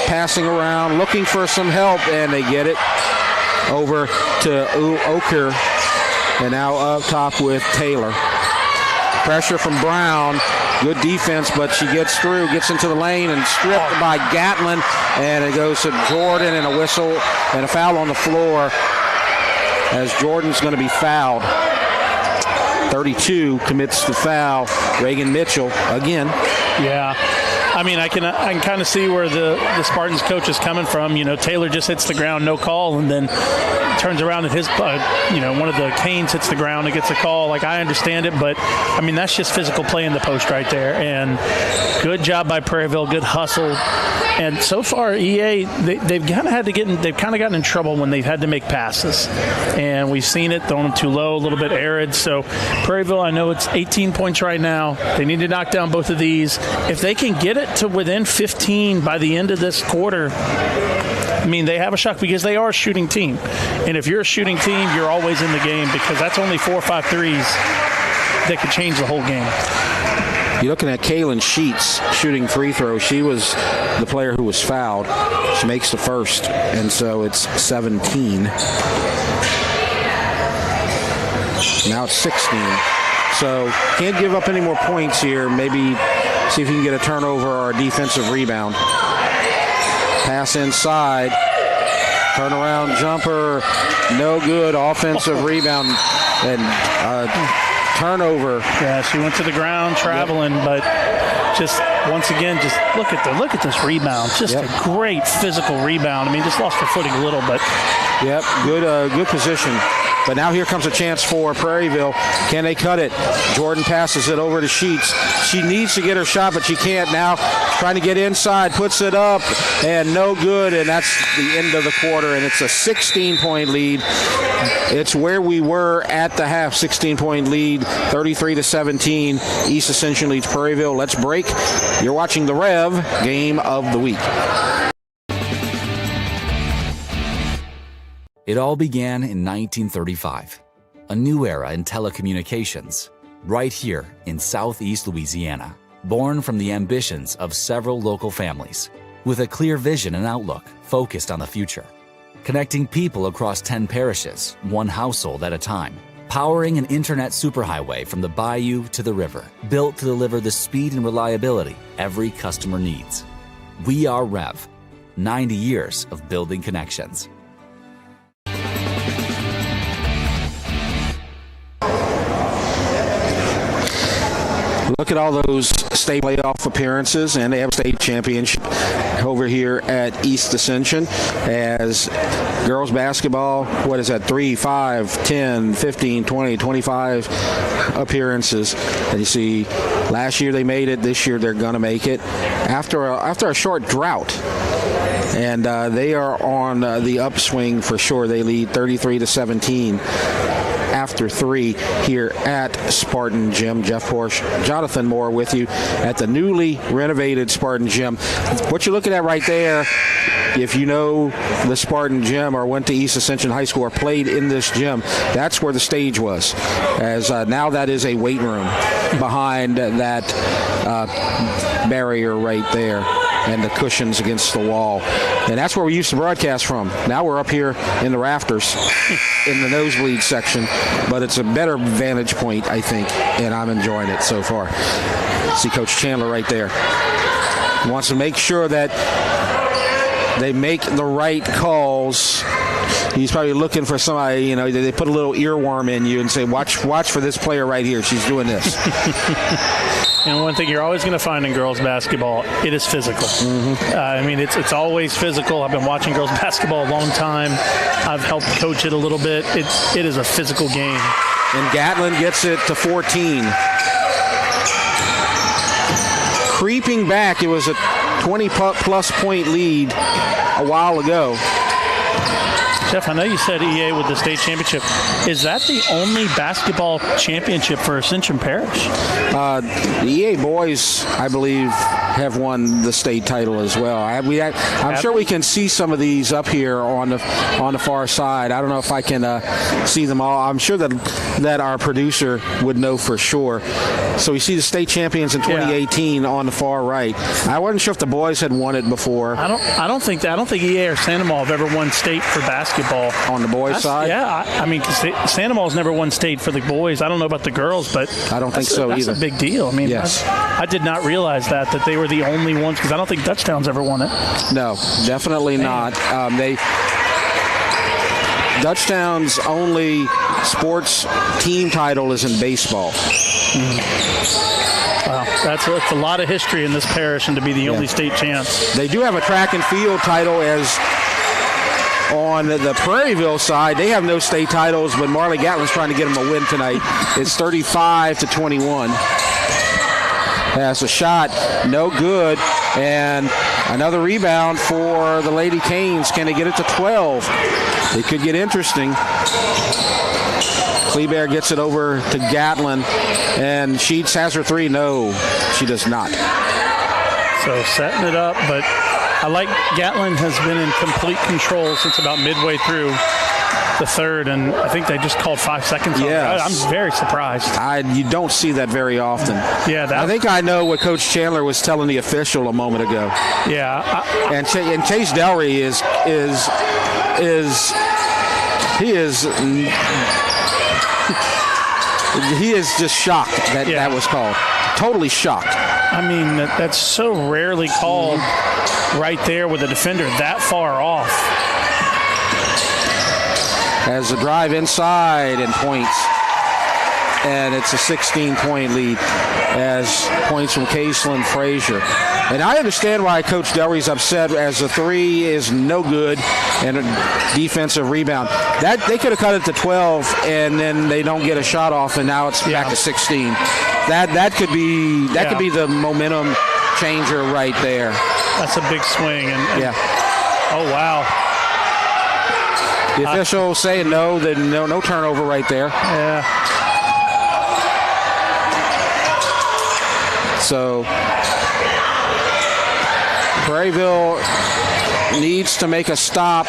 passing around, looking for some help, and they get it over to Oker, and now up top with Taylor. Pressure from Brown. Good defense, but she gets through, gets into the lane, and stripped by Gatlin, and it goes to Jordan, and a whistle and a foul on the floor as Jordan's going to be fouled. 32 commits the foul. Reagan Mitchell again. Yeah. I mean, I can kind of see where the Spartans coach is coming from. You know, Taylor just hits the ground, no call, and then turns around and his, one of the Canes hits the ground and gets a call. Like, I understand it, but I mean, that's just physical play in the post right there. And good job by Prairieville, good hustle. And so far, EA, they've kind of gotten in trouble when they've had to make passes. And we've seen it, throwing them too low, a little bit arid. So Prairieville, I know it's 18 points right now. They need to knock down both of these. If they can get it to within 15 by the end of this quarter, I mean, they have a shot because they are a shooting team. And if you're a shooting team, you're always in the game because that's only 4 or 5 threes that could change the whole game. You're looking at Kaylin Sheets shooting free throws. She was the player who was fouled. She makes the first, and so it's 17. Now it's 16. So can't give up any more points here. Maybe see if you can get a turnover or a defensive rebound. Pass inside. Turnaround jumper. No good. Offensive rebound. And turnover. Yeah, she went to the ground traveling, but just once again, just look at this rebound. Just a great physical rebound. I mean, just lost her footing a little, but good position. But now here comes a chance for Prairieville. Can they cut it? Jordan passes it over to Sheets. She needs to get her shot, but she can't now. Trying to get inside, puts it up, and no good, and that's the end of the quarter, and it's a 16-point lead. It's where we were at the half, 16-point lead, 33-17. East Ascension leads Prairieville. Let's break. You're watching the Rev Game of the Week. It all began in 1935, a new era in telecommunications, right here in Southeast Louisiana, born from the ambitions of several local families, with a clear vision and outlook focused on the future, connecting people across 10 parishes, one household at a time, powering an internet superhighway from the bayou to the river, built to deliver the speed and reliability every customer needs. We are REV, 90 years of building connections. Look at all those state playoff appearances, and they have a state championship over here at East Ascension as girls basketball, 3, 5, 10, 15, 20, 25 appearances. And you see last year they made it, this year they're going to make it after a short drought. And they are on the upswing for sure. They lead 33-17. After 3 here at Spartan Gym. Jeff Porsche, Jonathan Moore with you at the newly renovated Spartan Gym. What you're looking at right there, if you know the Spartan Gym or went to East Ascension High School or played in this gym, that's where the stage was. As now that is a weight room behind that barrier right there and the cushions against the wall. And that's where we used to broadcast from. Now we're up here in the rafters in the nosebleed section, but it's a better vantage point, I think, and I'm enjoying it so far. See Coach Chandler right there. Wants to make sure that they make the right calls. He's probably looking for somebody, they put a little earworm in you and say, watch for this player right here. She's doing this. And one thing you're always going to find in girls basketball, it is physical. Mm-hmm. It's always physical. I've been watching girls basketball a long time. I've helped coach it a little bit. It is a physical game. And Gatlin gets it to 14. Creeping back, it was a 20-plus point lead a while ago. Jeff, I know you said EA with the state championship. Is that the only basketball championship for Ascension Parish? The EA boys, I believe, have won the state title as well. I'm sure we can see some of these up here on the far side. I don't know if I can see them all. I'm sure that our producer would know for sure. So we see the state champions in 2018 on the far right. I wasn't sure if the boys had won it before. I don't think EA or Sandoval have ever won state for basketball on the boys' side. Yeah, I mean, Sandoval's never won state for the boys. I don't know about the girls, but I don't think so either. That's a big deal. I mean, yes. I did not realize that they were the only ones, because I don't think Dutchtown's ever won it. No, definitely not. Dutchtown's only sports team title is in baseball. Wow, that's a lot of history in this parish, and to be the only state champs. They do have a track and field title as on the Prairieville side. They have no state titles, but Marley Gatlin's trying to get them a win tonight. It's 35-21. Has a shot, no good, and another rebound for the Lady Canes. Can they get it to 12? It could get interesting. Kleber gets it over to Gatlin, and Sheets has her three. No, she does not. So setting it up, but I like Gatlin has been in complete control since about midway through the third, and I think they just called 5 seconds. Yes. I'm very surprised. You don't see that very often. Yeah, I think I know what Coach Chandler was telling the official a moment ago. Yeah, and Chase Delry he is just shocked that was called. Totally shocked. I mean, that's so rarely called right there with a defender that far off. Has a drive inside and points. And it's a 16-point lead as points from Caselyn Frazier. And I understand why Coach Delry's upset, as the three is no good and a defensive rebound. That they could have cut it to 12, and then they don't get a shot off, and now it's back to 16. That could be could be the momentum changer right there. That's a big swing. Oh wow. The official saying no, then no turnover right there. Yeah. So Prairieville needs to make a stop.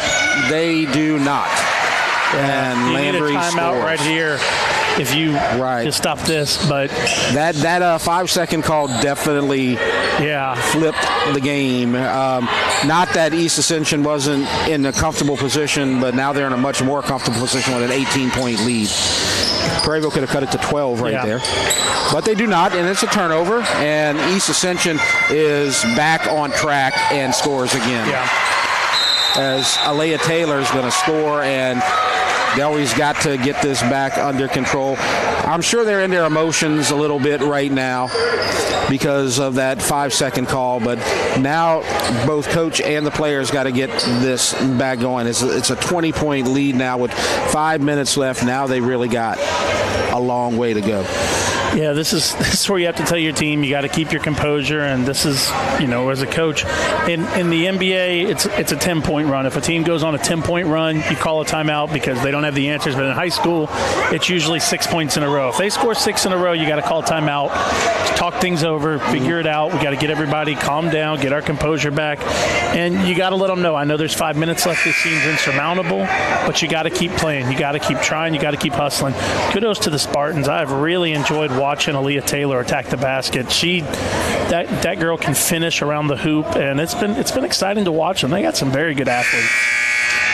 They do not. And Landry need a timeout scores right here if you to stop this. But that 5-second call definitely flipped the game. Not that East Ascension wasn't in a comfortable position, but now they're in a much more comfortable position with an 18-point lead. Prairieville could have cut it to 12 right there. But they do not, and it's a turnover, and East Ascension is back on track and scores again. As Alea Taylor is going to score, and Delry's got to get this back under control. I'm sure they're in their emotions a little bit right now because of that 5-second call, but now both coach and the players got to get this back going. It's a 20-point lead now with 5 minutes left. Now they really got a long way to go. Yeah, this is where you have to tell your team you got to keep your composure, and this is, as a coach, in the NBA, it's a 10-point run. If a team goes on a 10-point run, you call a timeout because they don't have the answers. But in high school, it's usually 6 points in a row. If they score 6 in a row, you got to call a timeout, talk things over, figure it out. We got to get everybody calm down, get our composure back, and you got to let them know. I know there's 5 minutes left. This seems insurmountable, but you got to keep playing. You got to keep trying. You got to keep hustling. Kudos to the Spartans. I've really enjoyed watching Alea Taylor attack the basket. That girl can finish around the hoop, and it's been exciting to watch them. They got some very good athletes.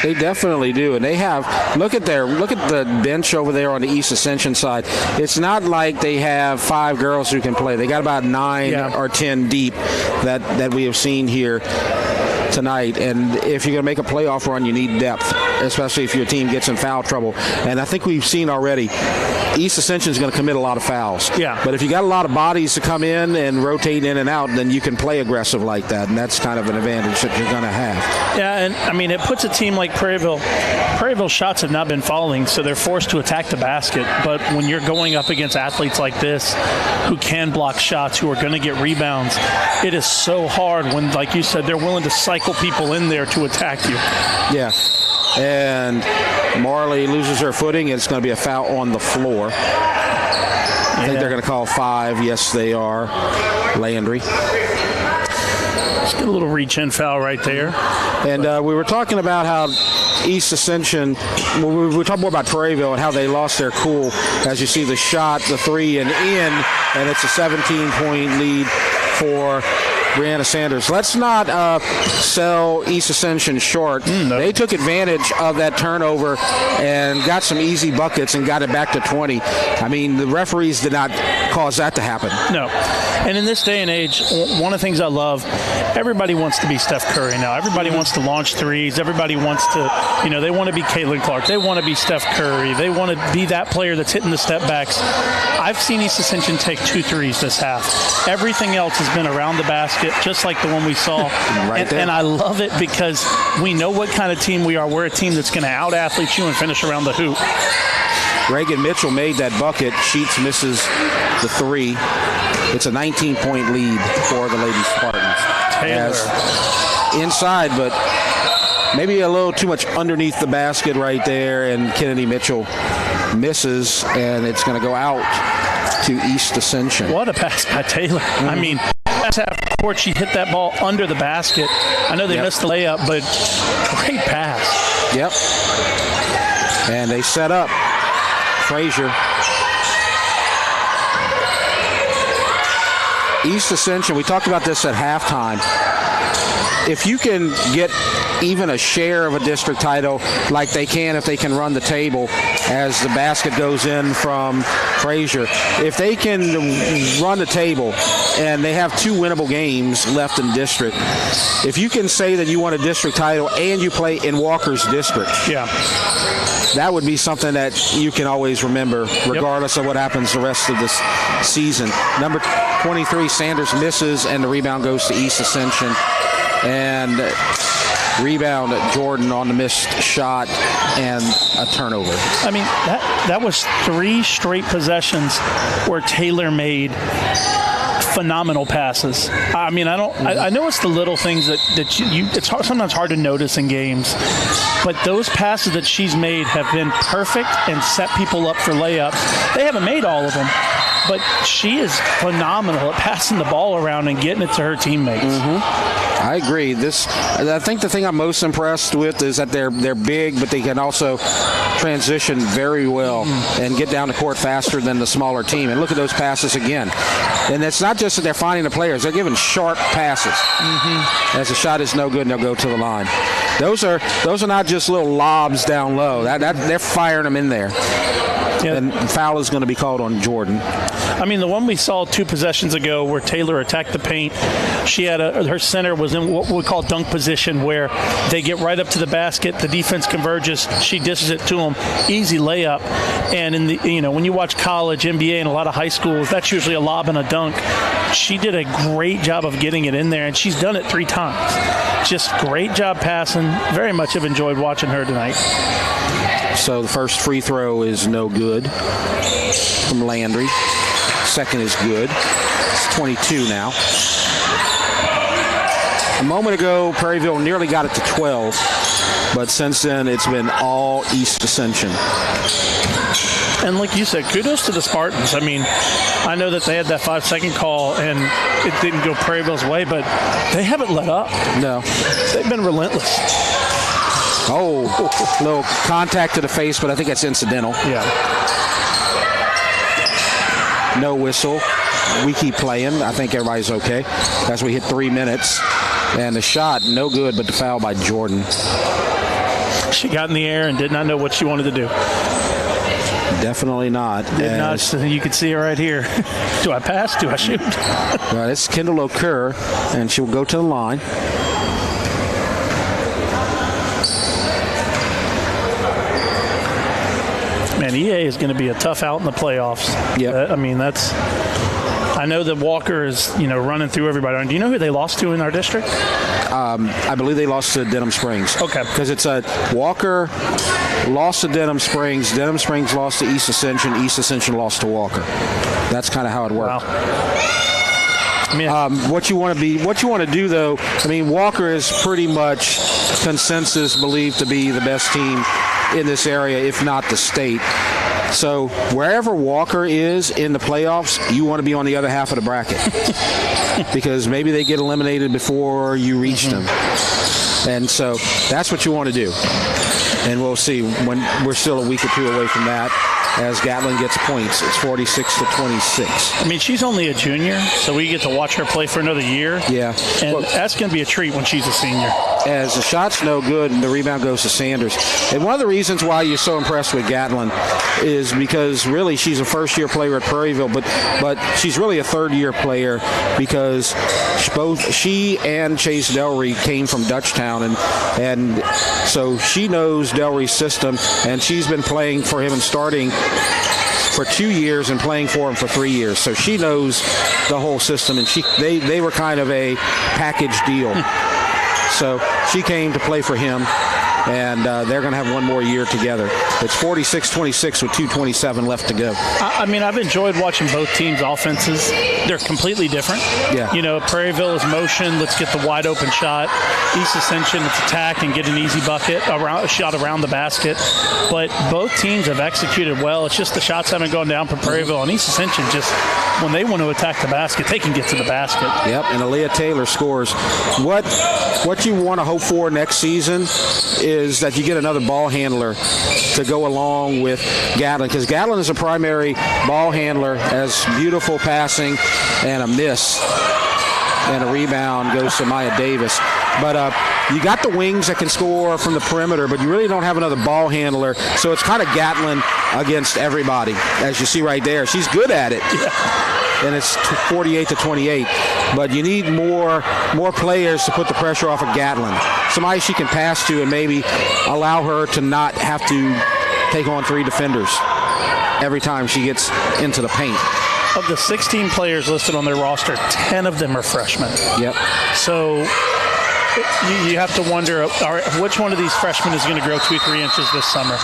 They definitely do, and they have. Look at the bench over there on the East Ascension side. It's not like they have 5 girls who can play. They got about 9 or 10 deep that we have seen here tonight. And if you're going to make a playoff run, you need depth, especially if your team gets in foul trouble. And I think we've seen already, East Ascension is going to commit a lot of fouls. But if you got a lot of bodies to come in and rotate in and out, then you can play aggressive like that, and that's kind of an advantage that you're going to have. Yeah, and I mean, it puts a team like Prairieville. Prairieville's shots have not been falling, so they're forced to attack the basket. But when you're going up against athletes like this who can block shots, who are going to get rebounds, it is so hard when, like you said, they're willing to cycle people in there to attack you. Yeah. And Marley loses her footing. It's going to be a foul on the floor. I think they're going to call 5. Yes, they are. Landry. Just get a little reach-in foul right there. And we were talking about how East Ascension, we were talking more about Prairieville and how they lost their cool as you see the shot, the three, and in, and it's a 17-point lead for Brianna Sanders. Let's not sell East Ascension short. No. They took advantage of that turnover and got some easy buckets and got it back to 20. I mean, the referees did not cause that to happen. No. And in this day and age, one of the things I love, everybody wants to be Steph Curry now. Everybody wants to launch threes. Everybody wants to, they want to be Caitlin Clark. They want to be Steph Curry. They want to be that player that's hitting the step backs. I've seen East Ascension take 2 threes this half. Everything else has been around the basket, just like the one we saw. And I love it because we know what kind of team we are. We're a team that's going to out-athlete you and finish around the hoop. Reagan Mitchell made that bucket. Sheets misses the three. It's a 19-point lead for the Lady Spartans. Taylor. Inside, but maybe a little too much underneath the basket right there, and Kennedy Mitchell misses, and it's going to go out to East Ascension. What a pass by Taylor. I mean, last half court, she hit that ball under the basket. I know they missed the layup, but great pass. Yep. And they set up Frazier. East Ascension, we talked about this at halftime. If you can get even a share of a district title like they can if they can run the table as the basket goes in from Frazier, if they can run the table and they have 2 winnable games left in district, if you can say that you won a district title and you play in Walker's district, that would be something that you can always remember regardless of what happens the rest of this season. Number 23, Sanders misses, and the rebound goes to East Ascension. And rebound Jordan on the missed shot and a turnover. I mean, that was 3 straight possessions where Taylor made phenomenal passes. I mean, I know it's the little things that it's sometimes hard to notice in games, but those passes that she's made have been perfect and set people up for layups. They haven't made all of them, but she is phenomenal at passing the ball around and getting it to her teammates. I agree. I think the thing I'm most impressed with is that they're big, but they can also transition very well and get down the court faster than the smaller team. And look at those passes again. And it's not just that they're finding the players; they're giving sharp passes. As the shot is no good, and they'll go to the line. Those are not just little lobs down low. They're firing them in there. Yep. And foul is going to be called on Jordan. I mean, the one we saw 2 possessions ago where Taylor attacked the paint, she had her center was in what we call dunk position, where they get right up to the basket, the defense converges, she dishes it to them, easy layup. And in the when you watch college, NBA, and a lot of high schools, that's usually a lob and a dunk. She did a great job of getting it in there, and she's done it 3 times. Just great job passing. Very much have enjoyed watching her tonight. So the first free throw is no good from Landry. Second is good. It's 22 now. A moment ago, Prairieville nearly got it to 12, but since then it's been all East Ascension. And like you said, kudos to the Spartans. I mean, I know that they had that 5-second call and it didn't go Prairieville's way, but they haven't let up. No. They've been relentless. Oh, little contact to the face, but I think that's incidental. Yeah. No whistle. We keep playing. I think everybody's okay as we hit 3 minutes. And the shot, no good, but the foul by Jordan. She got in the air and did not know what she wanted to do. Definitely not. Did not. You can see it right here. Do I pass? Do I shoot? Well, it's Kendall O'Kerr, and she'll go to the line. Man, EA is going to be a tough out in the playoffs. Yeah. I mean, I know that Walker is, running through everybody. Do you know who they lost to in our district? I believe they lost to Denham Springs. Okay. Because it's Walker lost to Denham Springs lost to East Ascension lost to Walker. That's kind of how it worked. Wow. I mean, what you want to do though, I mean, Walker is pretty much consensus believed to be the best team in this area, if not the state. So wherever Walker is in the playoffs, you want to be on the other half of the bracket because maybe they get eliminated before you reach them. And so that's what you want to do. And we'll see when we're still a week or two away from that. As Gatlin gets points, it's 46-26. I mean, she's only a junior, so we get to watch her play for another year. Yeah. And that's going to be a treat when she's a senior. As the shot's no good and the rebound goes to Sanders. And one of the reasons why you're so impressed with Gatlin is because really she's a first-year player at Prairieville, but she's really a third-year player because both she and Chase Delry came from Dutchtown, and so she knows Delry's system, and she's been playing for him and starting for 2 years and playing for him for 3 years. So she knows the whole system, and they were kind of a package deal. So she came to play for him, and they're going to have one more year together. It's 46-26 with 2:27 left to go. I mean, I've enjoyed watching both teams' offenses. They're completely different. Yeah. You know, Prairieville is motion. Let's get the wide open shot. East Ascension, it's attack and get an easy bucket, a shot around the basket. But both teams have executed well. It's just the shots haven't gone down for Prairieville. And East Ascension just, when they want to attack the basket, they can get to the basket. Yep, and Aaliyah Taylor scores. What you want to hope for next season is that you get another ball handler to go along with Gatlin, because Gatlin is a primary ball handler, has beautiful passing and a miss, and a rebound goes to Maya Davis. But you got the wings that can score from the perimeter, but you really don't have another ball handler, so it's kind of Gatlin against everybody, as you see right there. She's good at it. Yeah. And it's 48-28. But you need more players to put the pressure off of Gatlin. Somebody she can pass to and maybe allow her to not have to take on 3 defenders every time she gets into the paint. Of the 16 players listed on their roster, 10 of them are freshmen. Yep. So you have to wonder, which one of these freshmen is going to grow 2-3 inches this summer?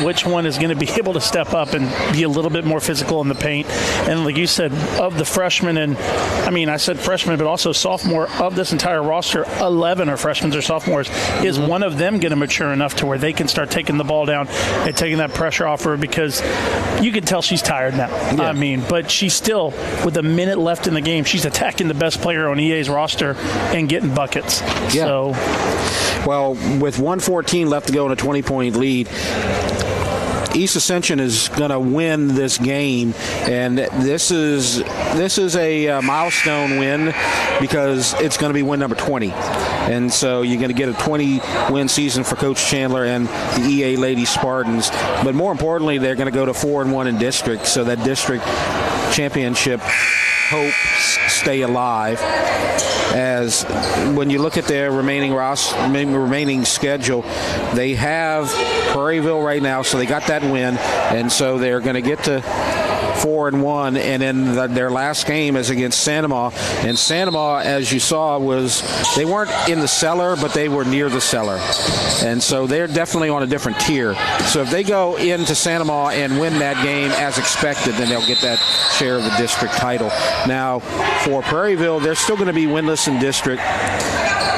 Which one is going to be able to step up and be a little bit more physical in the paint? And like you said, of the freshmen, and I mean, I said freshmen, but also sophomore, of this entire roster, 11 are freshmen or sophomores. Is one of them going to mature enough to where they can start taking the ball down and taking that pressure off her? Because you can tell she's tired now. Yeah. I mean, but she's still, with a minute left in the game, she's attacking the best player on EA's roster and getting buckets. Yeah. So, well, with 1:14 left to go in a 20-point lead, East Ascension is going to win this game, and this is a milestone win because it's going to be win number 20. And so you're going to get a 20-win season for Coach Chandler and the EA Lady Spartans. But more importantly, they're going to go to 4-1 in district, so that district championship hopes stay alive. As when you look at their remaining schedule, they have Prairieville right now, so they got that win, and so they're going to get to 4-1, and then their last game is against Sanoma. And Sanoma, as you saw, they weren't in the cellar, but they were near the cellar, and so they're definitely on a different tier. So if they go into Sanoma and win that game as expected, then they'll get that share of the district title. Now, for Prairieville, they're still going to be winless in district.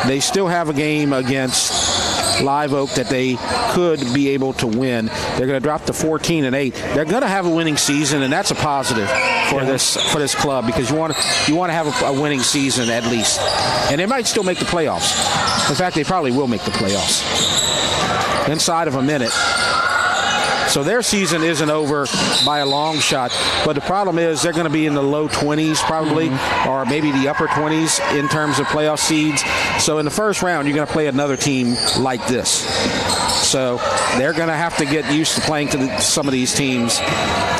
They still have a game against Live Oak that they could be able to win. They're going to drop to 14-8. They're going to have a winning season, and that's a positive for this club, because you want to have a winning season at least. And they might still make the playoffs. In fact, they probably will make the playoffs inside of a minute. So their season isn't over by a long shot. But the problem is they're going to be in the low 20s probably, or maybe the upper 20s in terms of playoff seeds. So in the first round, you're going to play another team like this. So they're going to have to get used to playing to some of these teams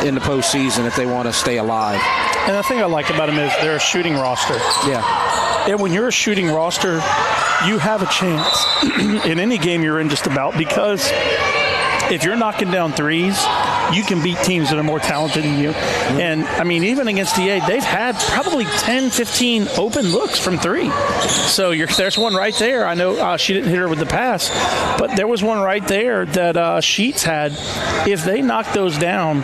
in the postseason if they want to stay alive. And the thing I like about them is they're a shooting roster. Yeah. And when you're a shooting roster, you have a chance in any game you're in just about, because if you're knocking down threes, you can beat teams that are more talented than you. And, I mean, even against EA, they've had probably 10, 15 open looks from three. So there's one right there. I know she didn't hit her with the pass, but there was one right there that Sheets had. If they knock those down,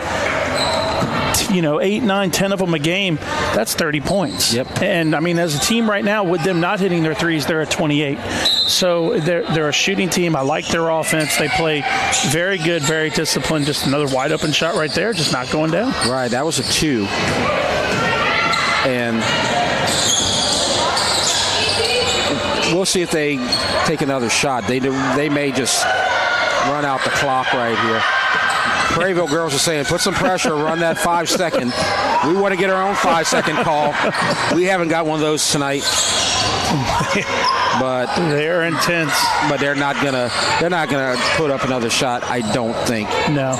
8, 9, 10 of them a game, that's 30 points. Yep. And, I mean, as a team right now, with them not hitting their threes, they're at 28. So they're a shooting team. I like their offense. They play very good, very disciplined. Just another wide open shot right there, just not going down. Right, that was a 2. And we'll see if they take another shot. They may just run out the clock right here. Prairieville girls are saying, put some pressure, run that 5-second. We want to get our own 5-second call. We haven't got one of those tonight. But they're intense. But they're not gonna put up another shot, I don't think. No.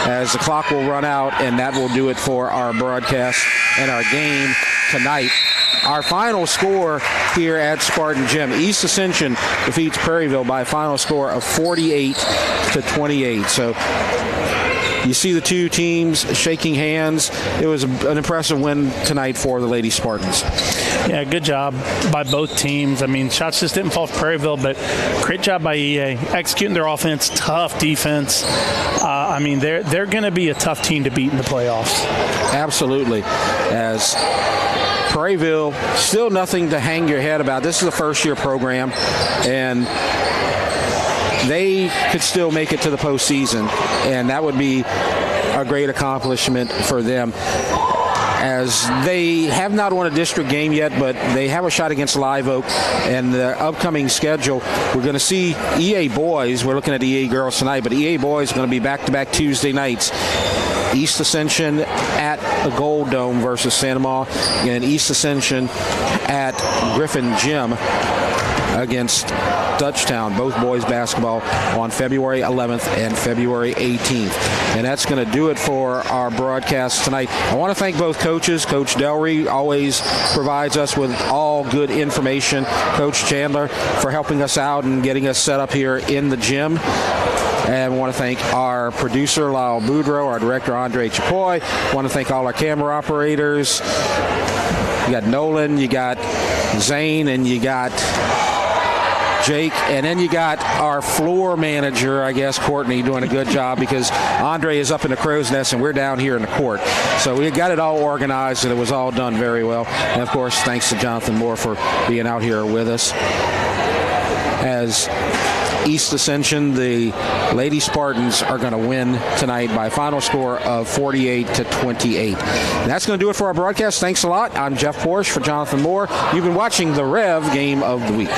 As the clock will run out, and that will do it for our broadcast and our game tonight. Our final score here at Spartan Gym: East Ascension defeats Prairieville by a final score of 48-28. So you see the two teams shaking hands. It was an impressive win tonight for the Lady Spartans. Yeah, good job by both teams. I mean, shots just didn't fall for Prairieville, but great job by EA executing their offense. Tough defense. I mean, they're going to be a tough team to beat in the playoffs. Absolutely. As Prairieville, still nothing to hang your head about. This is a first-year program, and they could still make it to the postseason, and that would be a great accomplishment for them, as they have not won a district game yet, but they have a shot against Live Oak. And the upcoming schedule, we're going to see EA boys. We're looking at EA girls tonight, but EA boys are going to be back-to-back Tuesday nights. East Ascension at the Gold Dome versus Santa Ma, and East Ascension at Griffin Gym against Dutchtown, both boys basketball, on February 11th and February 18th. And that's going to do it for our broadcast tonight. I want to thank both coaches. Coach Delry always provides us with all good information. Coach Chandler for helping us out and getting us set up here in the gym. And I want to thank our producer, Lyle Boudreau, our director, Andre Chapoy. I want to thank all our camera operators. You got Nolan, you got Zane, and you got Jake, and then you got our floor manager, I guess, Courtney, doing a good job, because Andre is up in the crow's nest and we're down here in the court. So we got it all organized, and it was all done very well. And, of course, thanks to Jonathan Moore for being out here with us. As East Ascension, the Lady Spartans, are going to win tonight by a final score of 48-28. And that's going to do it for our broadcast. Thanks a lot. I'm Jeff Porsche for Jonathan Moore. You've been watching the REV Game of the Week.